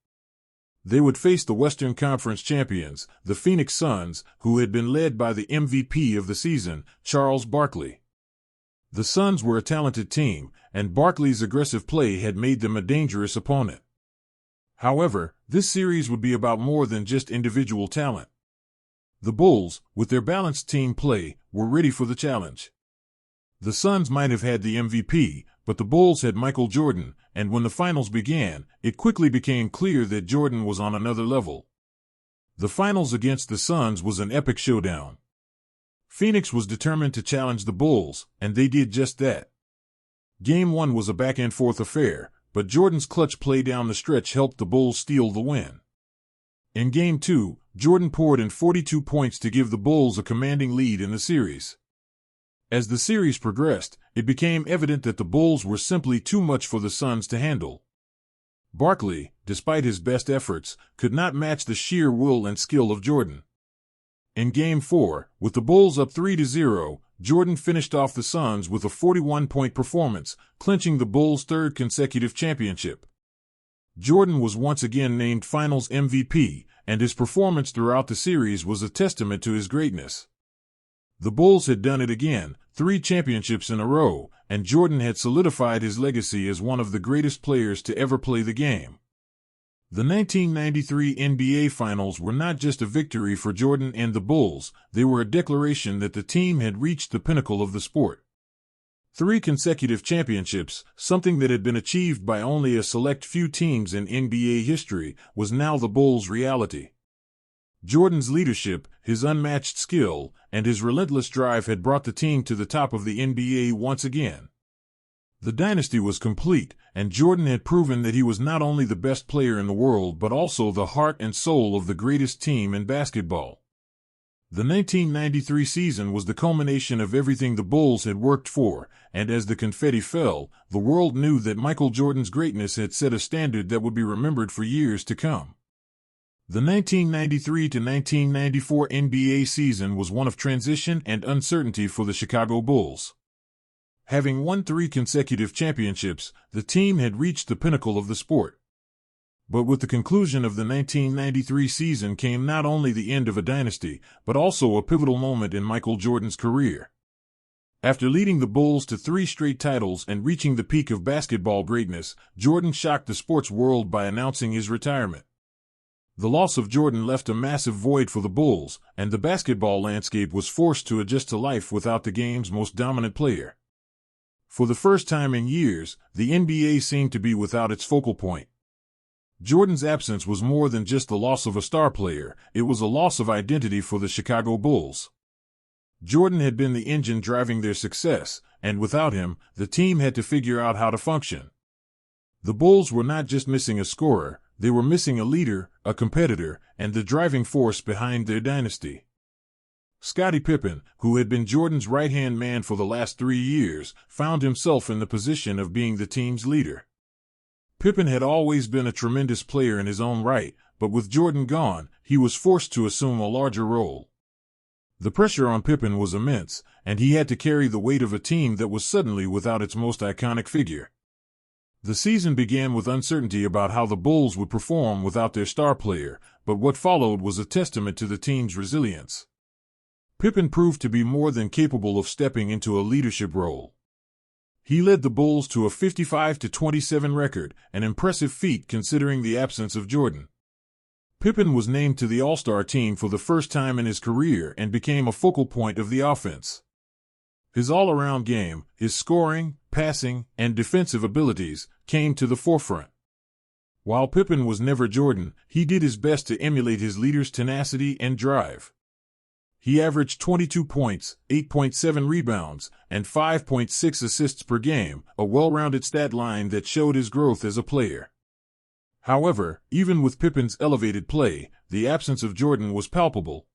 A: They would face the Western Conference champions, the Phoenix Suns, who had been led by the MVP of the season, Charles Barkley. The Suns were a talented team, and Barkley's aggressive play had made them a dangerous opponent. However, this series would be about more than just individual talent. The Bulls, with their balanced team play, were ready for the challenge. The Suns might have had the MVP, but the Bulls had Michael Jordan, and when the finals began, it quickly became clear that Jordan was on another level. The finals against the Suns was an epic showdown. Phoenix was determined to challenge the Bulls, and they did just that. Game 1 was a back-and-forth affair, but Jordan's clutch play down the stretch helped the Bulls steal the win. In Game 2, Jordan poured in 42 points to give the Bulls a commanding lead in the series. As the series progressed, it became evident that the Bulls were simply too much for the Suns to handle. Barkley, despite his best efforts, could not match the sheer will and skill of Jordan. In Game 4, with the Bulls up 3-0, Jordan finished off the Suns with a 41-point performance, clinching the Bulls' third consecutive championship. Jordan was once again named Finals MVP, and his performance throughout the series was a testament to his greatness. The Bulls had done it again, 3 championships in a row, and Jordan had solidified his legacy as one of the greatest players to ever play the game. The 1993 NBA Finals were not just a victory for Jordan and the Bulls, they were a declaration that the team had reached the pinnacle of the sport. 3 consecutive championships, something that had been achieved by only a select few teams in NBA history, was now the Bulls' reality. Jordan's leadership, his unmatched skill, and his relentless drive had brought the team to the top of the NBA once again. The dynasty was complete, and Jordan had proven that he was not only the best player in the world but also the heart and soul of the greatest team in basketball. The 1993 season was the culmination of everything the Bulls had worked for, and as the confetti fell, the world knew that Michael Jordan's greatness had set a standard that would be remembered for years to come. The 1993 to 1994 NBA season was one of transition and uncertainty for the Chicago Bulls. Having won 3 consecutive championships, the team had reached the pinnacle of the sport. But with the conclusion of the 1993 season came not only the end of a dynasty, but also a pivotal moment in Michael Jordan's career. After leading the Bulls to 3 straight titles and reaching the peak of basketball greatness, Jordan shocked the sports world by announcing his retirement. The loss of Jordan left a massive void for the Bulls, and the basketball landscape was forced to adjust to life without the game's most dominant player. For the first time in years, the NBA seemed to be without its focal point. Jordan's absence was more than just the loss of a star player, it was a loss of identity for the Chicago Bulls. Jordan had been the engine driving their success, and without him, the team had to figure out how to function. The Bulls were not just missing a scorer, they were missing a leader, a competitor, and the driving force behind their dynasty. Scottie Pippen, who had been Jordan's right-hand man for the last 3 years, found himself in the position of being the team's leader. Pippen had always been a tremendous player in his own right, but with Jordan gone, he was forced to assume a larger role. The pressure on Pippen was immense, and he had to carry the weight of a team that was suddenly without its most iconic figure. The season began with uncertainty about how the Bulls would perform without their star player, but what followed was a testament to the team's resilience. Pippen proved to be more than capable of stepping into a leadership role. He led the Bulls to a 55-27 record, an impressive feat considering the absence of Jordan. Pippen was named to the All-Star team for the first time in his career and became a focal point of the offense. His all-around game, his scoring, passing, and defensive abilities, came to the forefront. While Pippen was never Jordan, he did his best to emulate his leader's tenacity and drive. He averaged 22 points, 8.7 rebounds, and 5.6 assists per game, a well-rounded stat line that showed his growth as a player. However, even with Pippen's elevated play, the absence of Jordan was palpable.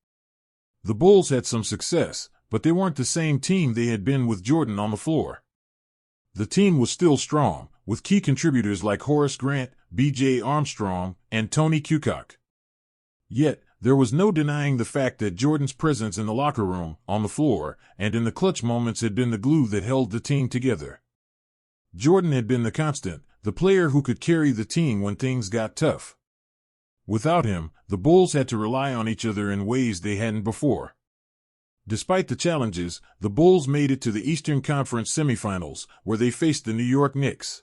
A: The Bulls had some success, but they weren't the same team they had been with Jordan on the floor. The team was still strong, with key contributors like Horace Grant, B.J. Armstrong, and Tony Kukoc. Yet, there was no denying the fact that Jordan's presence in the locker room, on the floor, and in the clutch moments had been the glue that held the team together. Jordan had been the constant, the player who could carry the team when things got tough. Without him, the Bulls had to rely on each other in ways they hadn't before. Despite the challenges, the Bulls made it to the Eastern Conference semifinals, where they faced the New York Knicks.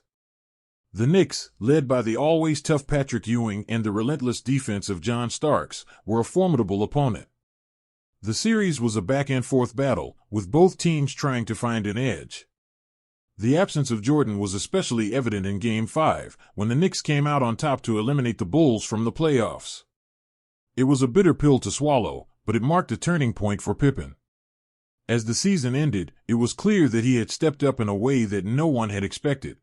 A: The Knicks, led by the always tough Patrick Ewing and the relentless defense of John Starks, were a formidable opponent. The series was a back-and-forth battle, with both teams trying to find an edge. The absence of Jordan was especially evident in Game 5, when the Knicks came out on top to eliminate the Bulls from the playoffs. It was a bitter pill to swallow, but it marked a turning point for Pippen. As the season ended, it was clear that he had stepped up in a way that no one had expected.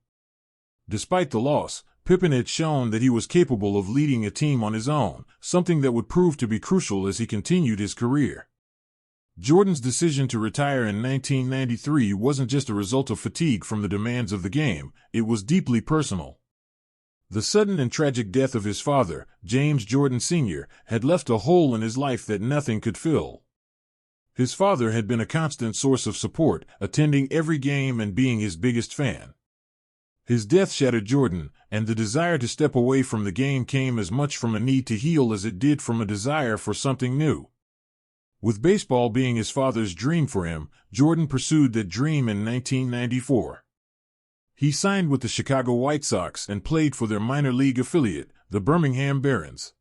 A: Despite the loss, Pippen had shown that he was capable of leading a team on his own, something that would prove to be crucial as he continued his career. Jordan's decision to retire in 1993 wasn't just a result of fatigue from the demands of the game, it was deeply personal. The sudden and tragic death of his father, James Jordan Sr., had left a hole in his life that nothing could fill. His father had been a constant source of support, attending every game and being his biggest fan. His death shattered Jordan, and the desire to step away from the game came as much from a need to heal as it did from a desire for something new. With baseball being his father's dream for him, Jordan pursued that dream in 1994. He signed with the Chicago White Sox and played for their minor league affiliate, the Birmingham Barons.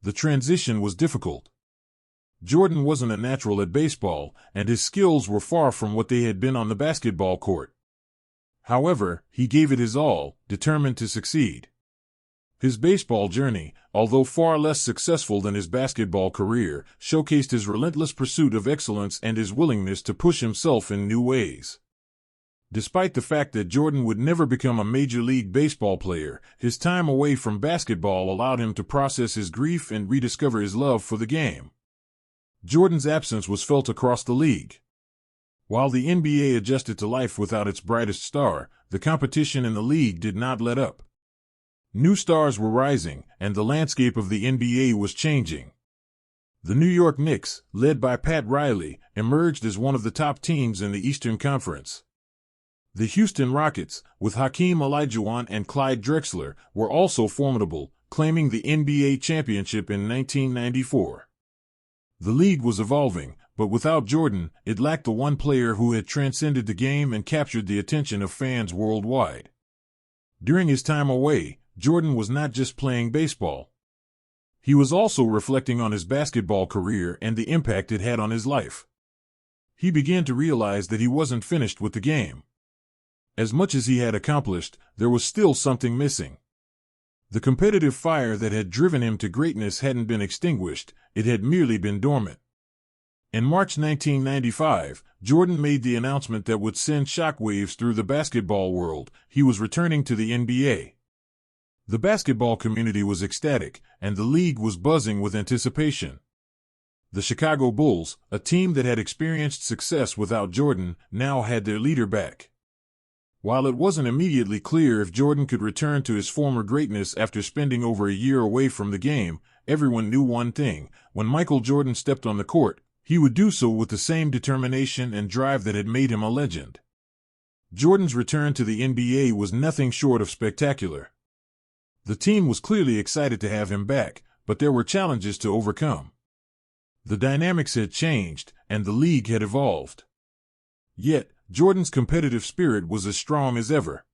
A: The transition was difficult. Jordan wasn't a natural at baseball, and his skills were far from what they had been on the basketball court. However, he gave it his all, determined to succeed. His baseball journey, although far less successful than his basketball career, showcased his relentless pursuit of excellence and his willingness to push himself in new ways. Despite the fact that Jordan would never become a Major League Baseball player, his time away from basketball allowed him to process his grief and rediscover his love for the game. Jordan's absence was felt across the league. While the NBA adjusted to life without its brightest star, the competition in the league did not let up. New stars were rising, and the landscape of the NBA was changing. The New York Knicks, led by Pat Riley, emerged as one of the top teams in the Eastern Conference. The Houston Rockets, with Hakeem Olajuwon and Clyde Drexler, were also formidable, claiming the NBA championship in 1994. The league was evolving, but without Jordan, it lacked the one player who had transcended the game and captured the attention of fans worldwide. During his time away, Jordan was not just playing baseball. He was also reflecting on his basketball career and the impact it had on his life. He began to realize that he wasn't finished with the game. As much as he had accomplished, there was still something missing. The competitive fire that had driven him to greatness hadn't been extinguished, it had merely been dormant. In March 1995, Jordan made the announcement that would send shockwaves through the basketball world: he was returning to the NBA. The basketball community was ecstatic, and the league was buzzing with anticipation. The Chicago Bulls, a team that had experienced success without Jordan, now had their leader back. While it wasn't immediately clear if Jordan could return to his former greatness after spending over a year away from the game, everyone knew one thing: when Michael Jordan stepped on the court, he would do so with the same determination and drive that had made him a legend. Jordan's return to the NBA was nothing short of spectacular. The team was clearly excited to have him back, but there were challenges to overcome. The dynamics had changed, and the league had evolved. Yet, Jordan's competitive spirit was as strong as ever.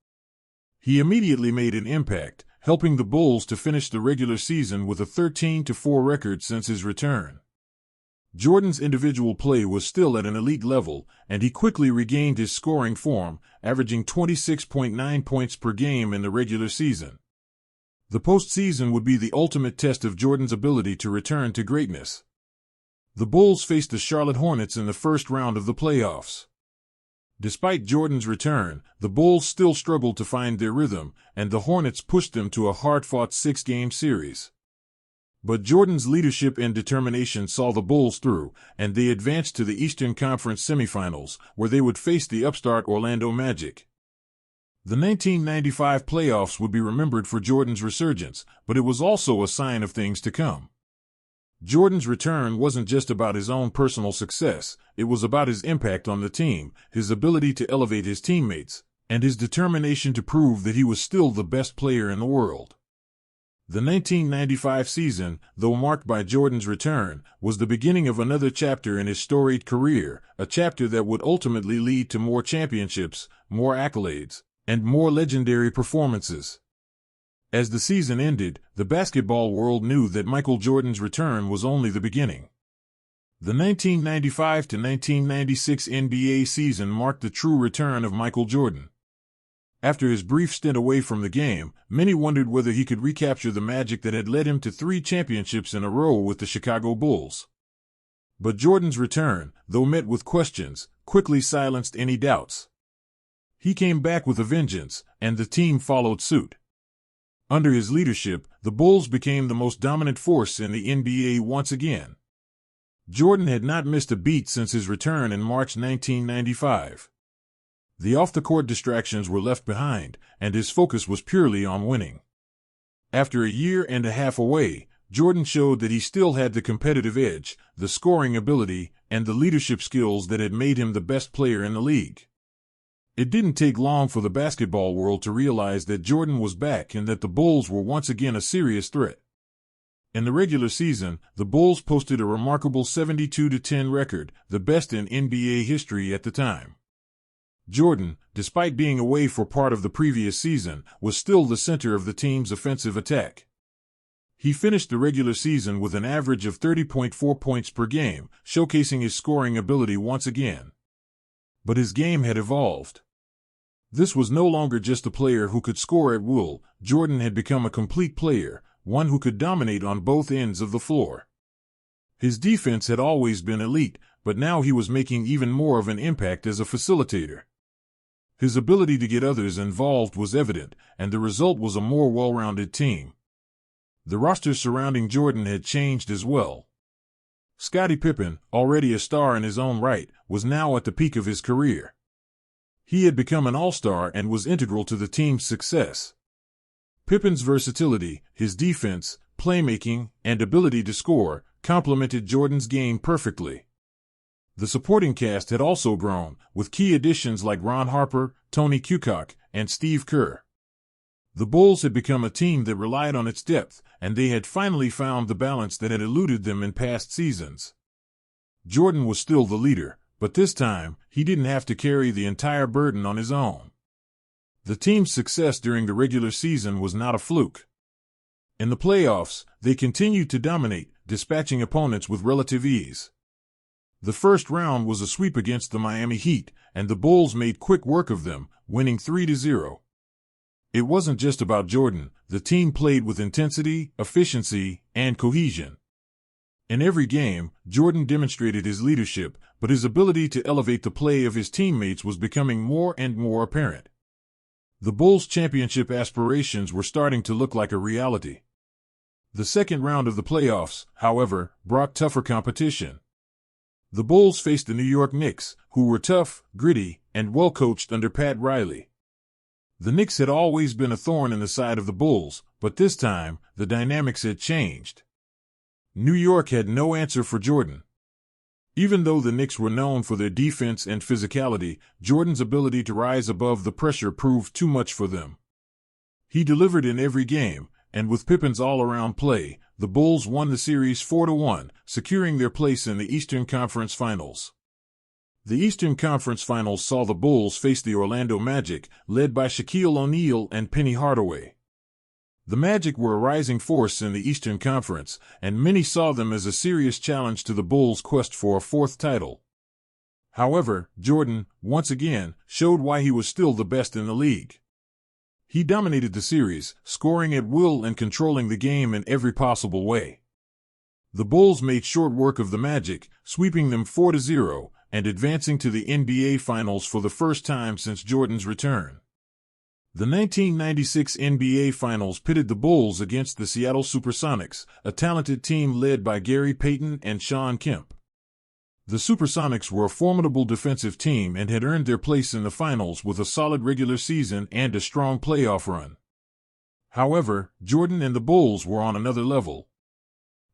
A: He immediately made an impact, helping the Bulls to finish the regular season with a 13-4 record since his return. Jordan's individual play was still at an elite level, and he quickly regained his scoring form, averaging 26.9 points per game in the regular season. The postseason would be the ultimate test of Jordan's ability to return to greatness. The Bulls faced the Charlotte Hornets in the first round of the playoffs. Despite Jordan's return, the Bulls still struggled to find their rhythm, and the Hornets pushed them to a hard-fought 6-game series. But Jordan's leadership and determination saw the Bulls through, and they advanced to the Eastern Conference semifinals, where they would face the upstart Orlando Magic. The 1995 playoffs would be remembered for Jordan's resurgence, but it was also a sign of things to come. Jordan's return wasn't just about his own personal success, it was about his impact on the team, his ability to elevate his teammates, and his determination to prove that he was still the best player in the world. The 1995 season, though marked by Jordan's return, was the beginning of another chapter in his storied career, a chapter that would ultimately lead to more championships, more accolades, and more legendary performances. As the season ended, the basketball world knew that Michael Jordan's return was only the beginning. The 1995-1996 NBA season marked the true return of Michael Jordan. After his brief stint away from the game, many wondered whether he could recapture the magic that had led him to 3 championships in a row with the Chicago Bulls. But Jordan's return, though met with questions, quickly silenced any doubts. He came back with a vengeance, and the team followed suit. Under his leadership, the Bulls became the most dominant force in the NBA once again. Jordan had not missed a beat since his return in March 1995. The off-the-court distractions were left behind, and his focus was purely on winning. After a year and a half away, Jordan showed that he still had the competitive edge, the scoring ability, and the leadership skills that had made him the best player in the league. It didn't take long for the basketball world to realize that Jordan was back and that the Bulls were once again a serious threat. In the regular season, the Bulls posted a remarkable 72-10 record, the best in NBA history at the time. Jordan, despite being away for part of the previous season, was still the center of the team's offensive attack. He finished the regular season with an average of 30.4 points per game, showcasing his scoring ability once again. But his game had evolved. This was no longer just a player who could score at will. Jordan had become a complete player, one who could dominate on both ends of the floor. His defense had always been elite, but now he was making even more of an impact as a facilitator. His ability to get others involved was evident, and the result was a more well-rounded team. The roster surrounding Jordan had changed as well. Scottie Pippen, already a star in his own right, was now at the peak of his career. He had become an all-star and was integral to the team's success. Pippen's versatility, his defense, playmaking, and ability to score complemented Jordan's game perfectly. The supporting cast had also grown, with key additions like Ron Harper, Tony Kukoc, and Steve Kerr. The Bulls had become a team that relied on its depth, and they had finally found the balance that had eluded them in past seasons. Jordan was still the leader, but this time, he didn't have to carry the entire burden on his own. The team's success during the regular season was not a fluke. In the playoffs, they continued to dominate, dispatching opponents with relative ease. The first round was a sweep against the Miami Heat, and the Bulls made quick work of them, winning 3-0. It wasn't just about Jordan. The team played with intensity, efficiency, and cohesion. In every game, Jordan demonstrated his leadership, but his ability to elevate the play of his teammates was becoming more and more apparent. The Bulls' championship aspirations were starting to look like a reality. The second round of the playoffs, however, brought tougher competition. The Bulls faced the New York Knicks, who were tough, gritty, and well-coached under Pat Riley. The Knicks had always been a thorn in the side of the Bulls, but this time, the dynamics had changed. New York had no answer for Jordan. Even though the Knicks were known for their defense and physicality, Jordan's ability to rise above the pressure proved too much for them. He delivered in every game, and with Pippen's all-around play, the Bulls won the series 4-1, securing their place in the Eastern Conference Finals. The Eastern Conference Finals saw the Bulls face the Orlando Magic, led by Shaquille O'Neal and Penny Hardaway. The Magic were a rising force in the Eastern Conference, and many saw them as a serious challenge to the Bulls' quest for a fourth title. However, Jordan, once again, showed why he was still the best in the league. He dominated the series, scoring at will and controlling the game in every possible way. The Bulls made short work of the Magic, sweeping them 4-0, and advancing to the NBA Finals for the first time since Jordan's return. The 1996 NBA Finals pitted the Bulls against the Seattle Supersonics, a talented team led by Gary Payton and Shawn Kemp. The Supersonics were a formidable defensive team and had earned their place in the finals with a solid regular season and a strong playoff run. However, Jordan and the Bulls were on another level.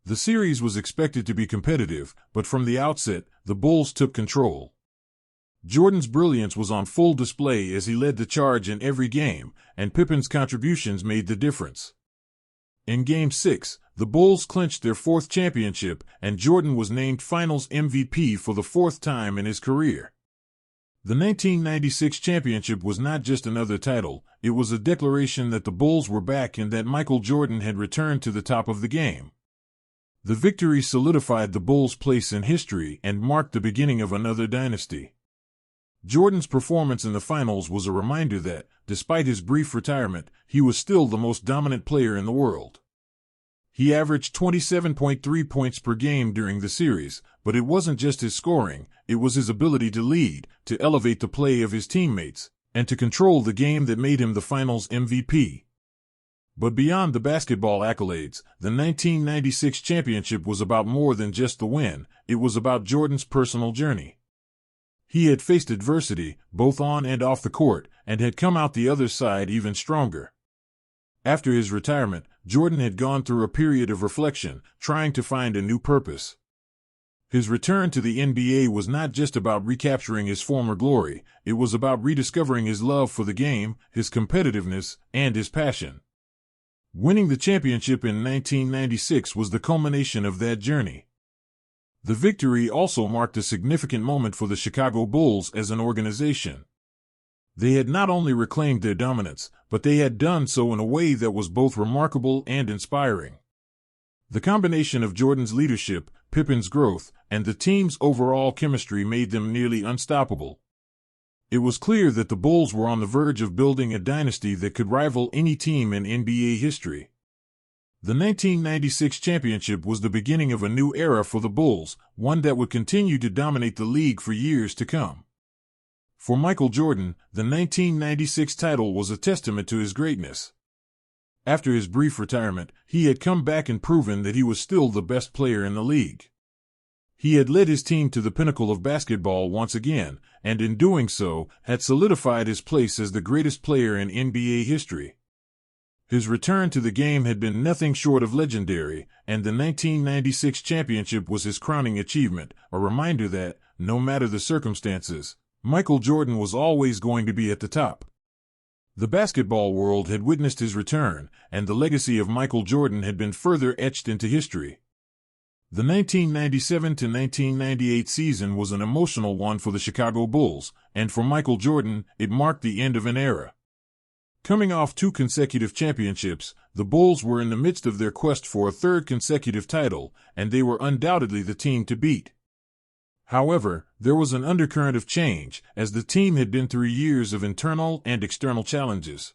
A: The series was expected to be competitive, but from the outset, the Bulls took control. Jordan's brilliance was on full display as he led the charge in every game, and Pippen's contributions made the difference. In Game 6, the Bulls clinched their fourth championship, and Jordan was named Finals MVP for the fourth time in his career. The 1996 championship was not just another title, it was a declaration that the Bulls were back and that Michael Jordan had returned to the top of the game. The victory solidified the Bulls' place in history and marked the beginning of another dynasty. Jordan's performance in the finals was a reminder that, despite his brief retirement, he was still the most dominant player in the world. He averaged 27.3 points per game during the series, but it wasn't just his scoring, it was his ability to lead, to elevate the play of his teammates, and to control the game that made him the finals MVP. But beyond the basketball accolades, the 1996 championship was about more than just the win, it was about Jordan's personal journey. He had faced adversity, both on and off the court, and had come out the other side even stronger. After his retirement, Jordan had gone through a period of reflection, trying to find a new purpose. His return to the NBA was not just about recapturing his former glory, it was about rediscovering his love for the game, his competitiveness, and his passion. Winning the championship in 1996 was the culmination of that journey. The victory also marked a significant moment for the Chicago Bulls as an organization. They had not only reclaimed their dominance, but they had done so in a way that was both remarkable and inspiring. The combination of Jordan's leadership, Pippen's growth, and the team's overall chemistry made them nearly unstoppable. It was clear that the Bulls were on the verge of building a dynasty that could rival any team in NBA history. The 1996 championship was the beginning of a new era for the Bulls, one that would continue to dominate the league for years to come. For Michael Jordan, the 1996 title was a testament to his greatness. After his brief retirement, he had come back and proven that he was still the best player in the league. He had led his team to the pinnacle of basketball once again, and in doing so, had solidified his place as the greatest player in NBA history. His return to the game had been nothing short of legendary, and the 1996 championship was his crowning achievement, a reminder that, no matter the circumstances, Michael Jordan was always going to be at the top. The basketball world had witnessed his return, and the legacy of Michael Jordan had been further etched into history. The 1997 to 1998 season was an emotional one for the Chicago Bulls, and for Michael Jordan, it marked the end of an era. Coming off 2 consecutive championships, the Bulls were in the midst of their quest for a 3rd consecutive title, and they were undoubtedly the team to beat. However, there was an undercurrent of change, as the team had been through years of internal and external challenges.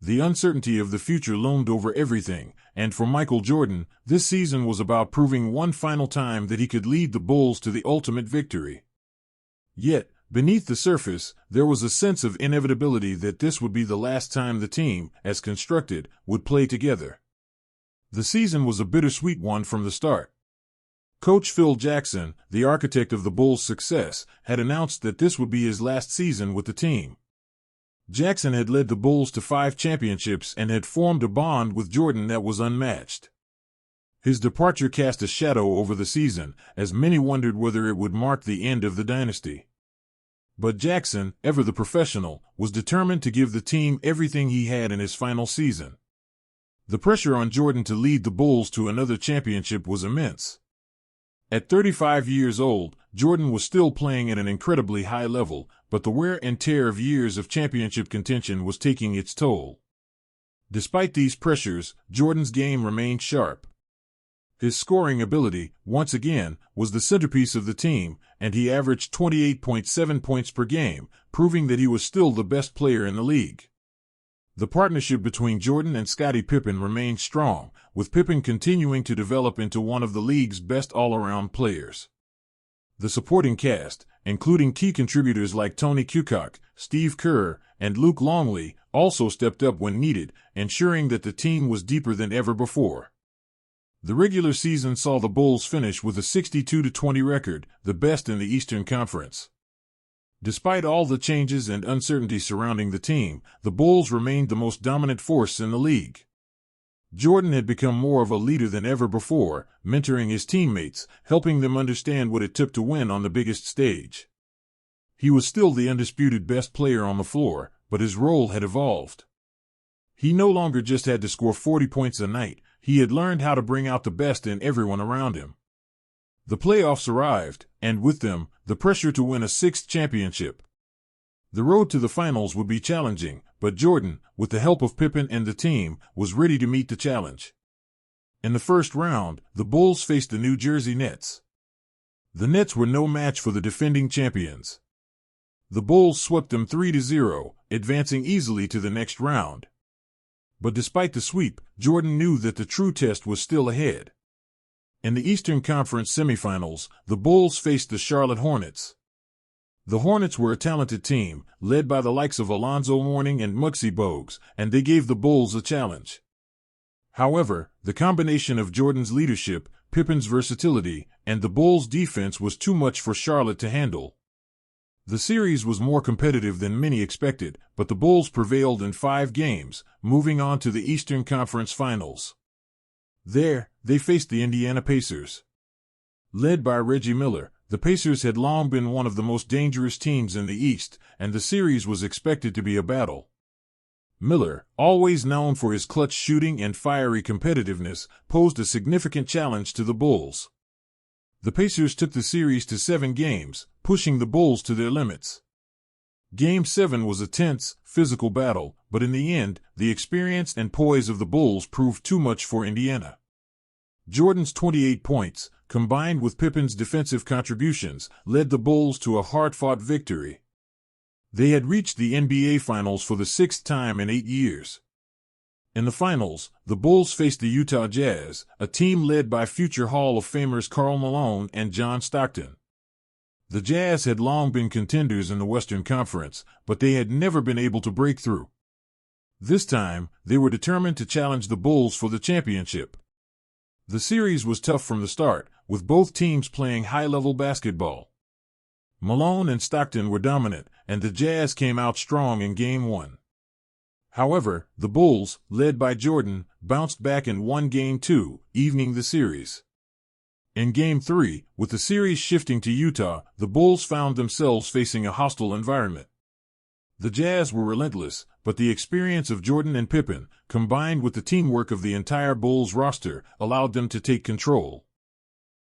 A: The uncertainty of the future loomed over everything, and for Michael Jordan, this season was about proving one final time that he could lead the Bulls to the ultimate victory. Yet, beneath the surface, there was a sense of inevitability that this would be the last time the team, as constructed, would play together. The season was a bittersweet one from the start. Coach Phil Jackson, the architect of the Bulls' success, had announced that this would be his last season with the team. Jackson had led the Bulls to 5 championships and had formed a bond with Jordan that was unmatched. His departure cast a shadow over the season, as many wondered whether it would mark the end of the dynasty. But Jackson, ever the professional, was determined to give the team everything he had in his final season. The pressure on Jordan to lead the Bulls to another championship was immense. At 35 years old, Jordan was still playing at an incredibly high level, but the wear and tear of years of championship contention was taking its toll. Despite these pressures, Jordan's game remained sharp. His scoring ability, once again, was the centerpiece of the team, and he averaged 28.7 points per game, proving that he was still the best player in the league. The partnership between Jordan and Scottie Pippen remained strong, with Pippen continuing to develop into one of the league's best all-around players. The supporting cast, including key contributors like Tony Kukoc, Steve Kerr, and Luke Longley, also stepped up when needed, ensuring that the team was deeper than ever before. The regular season saw the Bulls finish with a 62-20 record, the best in the Eastern Conference. Despite all the changes and uncertainty surrounding the team, the Bulls remained the most dominant force in the league. Jordan had become more of a leader than ever before, mentoring his teammates, helping them understand what it took to win on the biggest stage. He was still the undisputed best player on the floor, but his role had evolved. He no longer just had to score 40 points a night, he had learned how to bring out the best in everyone around him. The playoffs arrived, and with them, the pressure to win a 6th championship. The road to the finals would be challenging, but Jordan, with the help of Pippen and the team, was ready to meet the challenge. In the first round, the Bulls faced the New Jersey Nets. The Nets were no match for the defending champions. The Bulls swept them 3-0, advancing easily to the next round. But despite the sweep, Jordan knew that the true test was still ahead. In the Eastern Conference semifinals, the Bulls faced the Charlotte Hornets. The Hornets were a talented team, led by the likes of Alonzo Mourning and Muggsy Bogues, and they gave the Bulls a challenge. However, the combination of Jordan's leadership, Pippen's versatility, and the Bulls' defense was too much for Charlotte to handle. The series was more competitive than many expected, but the Bulls prevailed in 5 games, moving on to the Eastern Conference Finals. There, they faced the Indiana Pacers. Led by Reggie Miller, the Pacers had long been one of the most dangerous teams in the East, and the series was expected to be a battle. Miller, always known for his clutch shooting and fiery competitiveness, posed a significant challenge to the Bulls. The Pacers took the series to 7 games, pushing the Bulls to their limits. Game 7 was a tense, physical battle, but in the end, the experience and poise of the Bulls proved too much for Indiana. Jordan's 28 points, combined with Pippen's defensive contributions, led the Bulls to a hard-fought victory. They had reached the NBA Finals for the 6th time in 8 years. In the finals, the Bulls faced the Utah Jazz, a team led by future Hall of Famers Karl Malone and John Stockton. The Jazz had long been contenders in the Western Conference, but they had never been able to break through. This time, they were determined to challenge the Bulls for the championship. The series was tough from the start, with both teams playing high-level basketball. Malone and Stockton were dominant, and the Jazz came out strong in Game 1. However, the Bulls, led by Jordan, bounced back and won Game 2, evening the series. In Game 3, with the series shifting to Utah, the Bulls found themselves facing a hostile environment. The Jazz were relentless, but the experience of Jordan and Pippen, combined with the teamwork of the entire Bulls roster, allowed them to take control.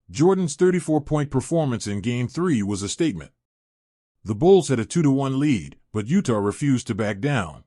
A: Jordan's 34-point performance in Game 3 was a statement. The Bulls had a 2-1 lead, but Utah refused to back down.